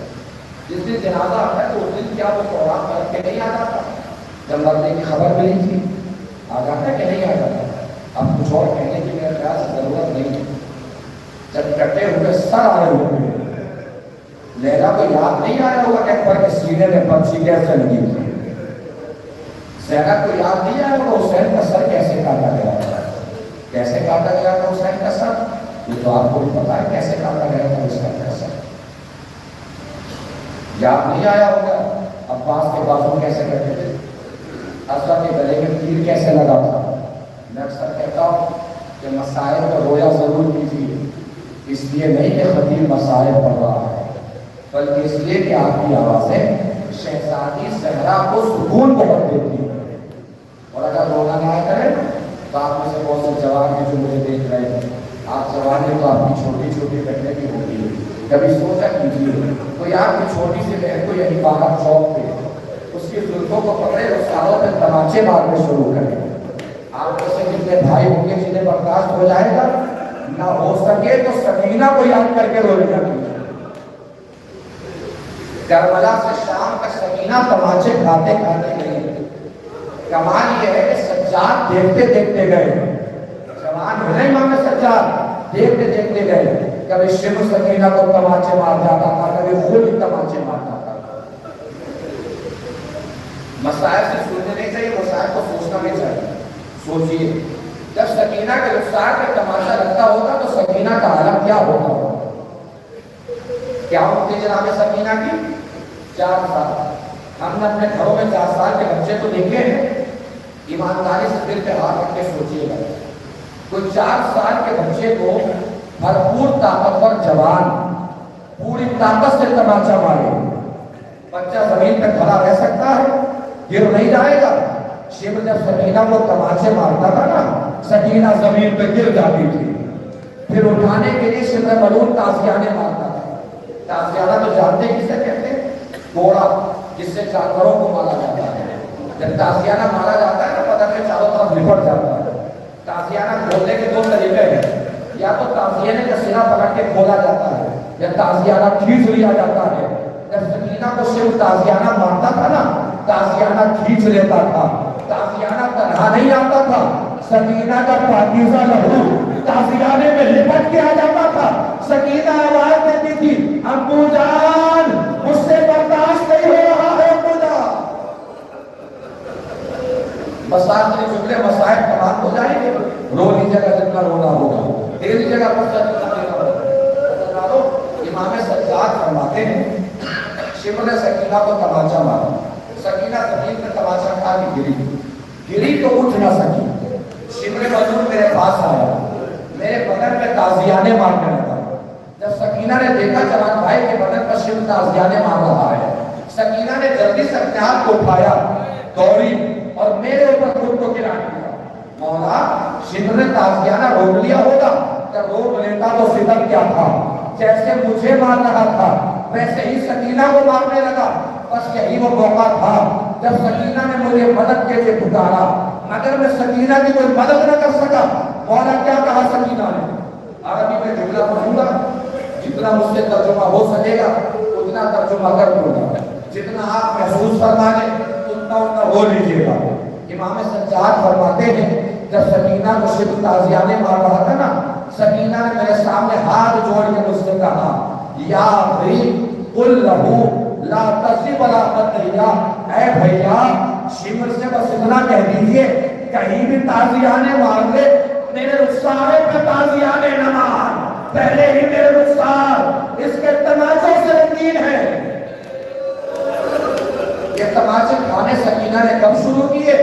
جس دن جنازہ آتا ہے تو اس دن کیا وہ پروگرام کر کے نہیں آ جاتا؟ جب مرنے کی خبر ملی تھی آ جاتا کہ نہیں آ جاتا؟ اب کچھ اور کہنے کی میرے خیال سے ضرورت نہیں ہے. جب کٹے ہوئے سر آئے ہوئے, لیلا کو یاد نہیں آیا ہوگا کہ پر کے سینے میں پنچھی کیسے لگی تھی. زینب کو یاد نہیں آیا ہوگا حسین کا سر کیسے کاٹا گیا تھا. کیسے کاٹا گیا تھا حسین کا سر, یہ تو آپ کو بھی پتا ہے کیسے کاٹا گیا تھا حسین کا سر. یاد نہیں آیا ہوگا عباس کے بازو کیسے کٹے تھے, اسد کے گلے میں تیر کیسے لگا تھا. میں اکثر کہتا ہوں کہ مسائل کو رویا ضرور کیجیے, اس لیے نہیں کہ خطیب مسائل پڑھ رہا ہے, بلکہ اس لیے کہ آپ کی آوازیں شہزادی صحرا کو سکون بہت دیتی ہے. اور اگر رونا نہ کرے تو آپ میں سے بہت سے جوان ہیں جو مجھے دیکھ رہے ہیں, آپ جوان ہیں تو آپ کی چھوٹی چھوٹی بہنیں بھی ہوتی ہے. کبھی سوچا کیجیے کوئی آپ کی چھوٹی سی بہن کو یہی باہر چوک پہ اس کی زلفوں کو پکڑے اور سالوں پہ تماچے مارنے شروع کرے. آپ میں سے جتنے بھائی ہوں گے جنہیں برداشت ہو جائے گا, نہ ہو سکے تو سکینہ کو یاد کر کے رونے لگے. کربلا سے شام تک سکینہ تماچے کھاتے کھاتے گئے. کمال یہ ہے کہ سجاد دیکھتے دیکھتے گئے. جوان ہے نا امام سجاد, دیکھتے دیکھتے گئے. کبھی شمر سکینہ کو تماچے مار جاتا تھا, کبھی خود ہی تماچے مارتا تھا. مسائل سے سننے نہیں چاہیے, مسائل کو سوچنا نہیں چاہیے. سوچیے جب سکینہ کے رخسار پہ تماشا لگتا ہوگا تو سکینہ کا عالم کیا ہوتا ہوگا. کیا ہوتی جناب سکینہ کی 4 سال. ہم نے اپنے گھروں میں 4 سال کے بچے تو دیکھے ہیں. ایمانداری سے دل پہ ہاتھ رکھ کے سوچیے گا, کوئی 4 سال کے بچے کو بھرپور طاقتور جوان پوری طاقت سے تماچا مارے, بچہ زمین پہ کھڑا رہ سکتا ہے, گر نہیں جائے گا. شمر جب سکینہ کو تماچے مارتا تھا نا, سکینہ زمین پہ گر جاتی تھی. پھر اٹھانے کے لیے شمر ملون تازیانے مارتا تھا. تازیانہ تو جانتے کسے کہتے ہیں؟ گھوڑا جس سے جانوروں کو مارا جاتا ہے. جب تازیانہ مارا جاتا ہے نا بدن میں چاروں طرف لپٹ جاتا ہے. تازیانہ کھولنے کے 2 طریقے ہیں, یا تو تازیانے کا سینہ پکڑ کے کھولا جاتا ہے, یا تازیانہ کھینچ لیا جاتا ہے. جب سکینہ کو صرف تازیانہ مارتا تھا نا, تازیانہ کھینچ لیتا تھا. تازیانہ تنہا نہیں آتا تھا, سکینہ کا پاکیزہ لہو تازیانے میں لپٹ کے آ جاتا تھا. سکینہ آواز دیتی تھی, ابو جان مجھ سے برداشت نہیں ہو رہا ہے ابو جان. مسائل کے جملے مسائل تمام ہو جائیں گے. رونی جگہ جتنا رونا ہوگا, تیری جگہ پر جتنا دینا ہوگا. امام سجاد فرماتے ہیں شمر نے سکینہ کو تماچا مارا. سکینہ زمین پر تماچا کھا کے گری تو اٹھ نہ سکی. شمر ملون میرے پاس آیا, میرے بدن میں تازیانے مارنے لگا. جب سکینہ نے دیکھا جوان بھائی کے بدن پر شمر تازیانے مار رہا ہے, سکینہ نے جلدی سے اپنے ہاتھ کو اٹھایا, دوڑی اور میرے اوپر خود کو گرا دیا. مولا شمر نے تازیانہ روک لیا ہوگا, جب روک لیتا تو فکر کیا تھا. جیسے مجھے مار رہا تھا ویسے ہی سکینہ کو مارنے لگا. بس یہی وہ موقع تھا جب سکینہ نے مجھے مدد کے لیے پکارا, مگر میں سکینہ کی کوئی مدد نہ کر سکا. مولا کیا کہا سکینہ نے؟ عربی میں جملہ پڑھوں گا, جتنا مجھ سے ترجمہ ہو سکے گا اتنا ترجمہ کر دوں گا. جتنا آپ محسوس فرما لیں اتنا ہو لیجیے گا. امام سجاد فرماتے ہیں جب سکینہ کو شبہ تازیانے مار رہا تھا نا, سکینہ نے میرے سامنے ہاتھ جوڑ کے مجھ سے کہا, یا غریب قل لہو لا تذب لا تطریہ. اے بھیا شمر سے بس اتنا کہہ دیجئے کہیں بھی تازیانے مار لے, میرے رخسارے پہ تازیانے نہ مار. پہلے ہی میرے رخسار اس کے تماچوں سے رنگین ہے. یہ تماچے کھانے سکینہ نے کب شروع کیے؟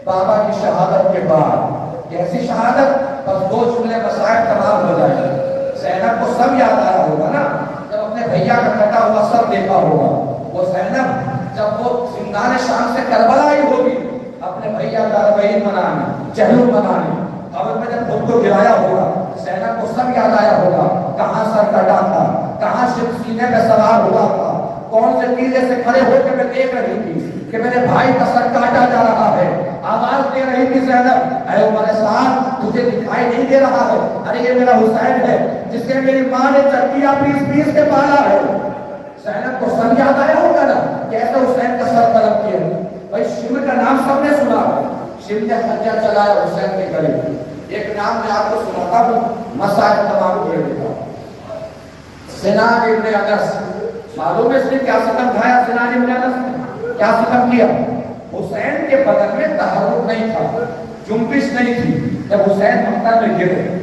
بابا کی شہادت کے بعد. کیسی شہادت؟ بس 2 جملے مسائل تمام ہو جائیں. زینب کو سب یاد آیا ہوگا نا, جب اپنے بھیا کا کٹا ہوا سب دیکھا ہوگا. وہ زینب جب وہ زندان شام سے کربلا آئی ہوگی اپنے بھیا کا اربعین منانے, چہلم منانے, قبر میں جب خود کو گرایا ہوگا, زینب کو سب یاد آیا ہوگا، کہاں سر کٹا تھا، کہاں سینے پہ سوار ہوا تھا، کون سے ٹیلے سے کھڑے ہو کے میں دیکھ رہی تھی کہ میرے بھائی کا سر کاٹا جا رہا ہے. آواز دے رہی تھی زینب، اے عمر سعد تجھے دکھائی نہیں دے رہا ہے؟ ارے یہ میرا حسین ہے جسے میری ماں نے چٹیاں پیس پیس کے پالا ہے. زینب کو سر یاد آیا ہوگا نا کیسے حسین کا سر طلب کیا. بھائی شمر کا نام سب نے سنا ہے، شمر نے خنجر چلایا حسین کے گلے. ایک نام میں آپ کو سناتا ہوں، مسائل تمام بھیڑ دیتا ہوں. سنان ابن انس، معلوم ہے اس نے کیا ستم کھایا؟ سنان ابن انس نے کیا ستم کیا؟ حسین کے بدن میں تحرک نہیں تھا، جنبش نہیں تھی. جب حسین مقتل میں گرے،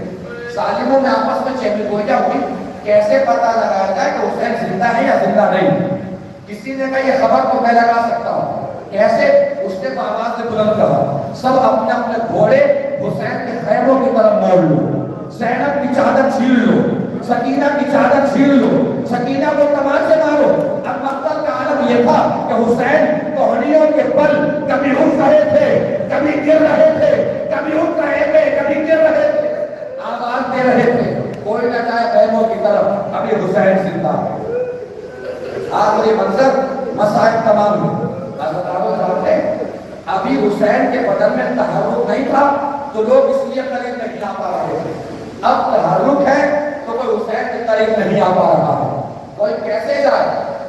سالموں میں آپس میں چہل گویا ہوئی، کیسے پتہ لگایا جائے کہ حسین زندہ ہے یا زندہ نہیں. کسی نے کہا یہ خبر تو میں لگا سکتا ہوں. کیسے؟ اس نے آواز سے بلند کہا، سب اپنے اپنے گھوڑے حسین کے خیموں کی طرف موڑ لو، زینب کی چادر چھین لو، سکینہ کی چادر چھین لو، سکینہ کو کمان سے مارو. اب مقتل کا عالم یہ تھا کہ حسین کوہنیوں کے پل کبھی اٹھ رہے تھے، کبھی گر رہے تھے، کبھی اٹھ رہے تھے، کبھی گر رہے تھے، آواز دے رہے تھے کوئی نہ جائے خیموں کی طرف، ابھی حسین زندہ ہے. آخری منظر مسائل تمام ہوئے. حضرت ابو صاحب نے ابھی حسین کے بدن میں تحرک نہیں تھا تو لوگ اس لیے قریب نہیں آ پا رہے تھے. اب تحرک ہے تو کوئی حسین کے قریب نہیں آ پا رہا ہے. کوئی کیسے جائے؟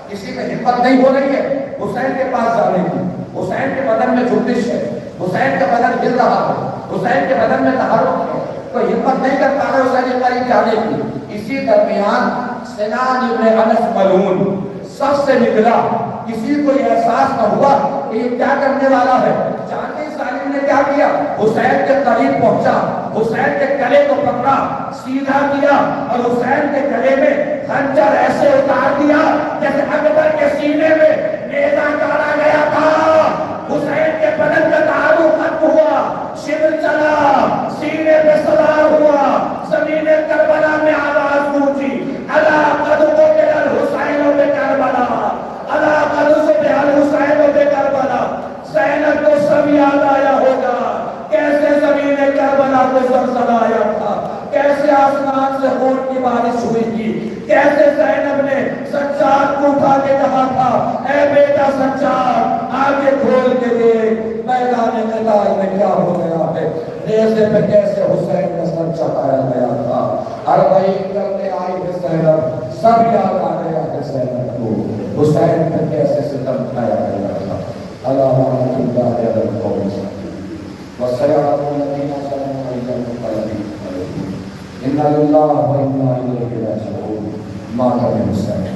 کسی میں ہمت نہیں ہو رہی ہے حسین کے پاس جانے کی. حسین کے بدن میں جنبش ہے، حسین کا بدن ہل رہا ہے، حسین کے بدن میں تحرک ہے، کوئی ہمت نہیں کر پا رہا حسین کے قریب جانے کی. اسی درمیان سنان ابن انس ملعون سب سے نکلا. کسی کو یہ احساس نہ ہوا کہ یہ کیا کرنے والا ہے. جانتے سالم نے کیا کیا؟ حسین کے قریب پہنچا، حسین کے گلے کو پکڑا، سیدھا کیا اور حسین کے گلے میں خنجر ایسے اتار دیا جیسے اکبر کے سینے میں نیزہ گاڑا گیا تھا. حسین کے بدن کا تعارف ختم ہوا، شمر چلا، سینے پہ سوار ہوا. زمین کربلا میں آواز گونجی، الا قد قتل الحسین بکربلا، الا قد ذبح الحسین بکربلا. زینب کو سب یاد آیا ہوگا کیسے زمین کربلا کو زلزلہ آیا تھا، کیسے آسمان سے خون کی بارش ہوئی تھی، کیسے زینب نے سجاد کو اٹھا کے کہا تھا، اے بیٹا سجاد آگے کھول کے دیکھ میدان قتال میں کیا ہو گیا ہے. نیزے پہ کیسے حسین کا سر چڑھایا گیا تھا. اربعین کرنے آئی ہے زینب، سب یاد آ گیا ہے زینب کو حسین پہ کیسے ستم کھایا گیا تھا. علامات اللہ علیہ القوم وسیعات الذین ظلموا ایہم القلبی ان اللہ و انا الیہ راجعون. مات حسین.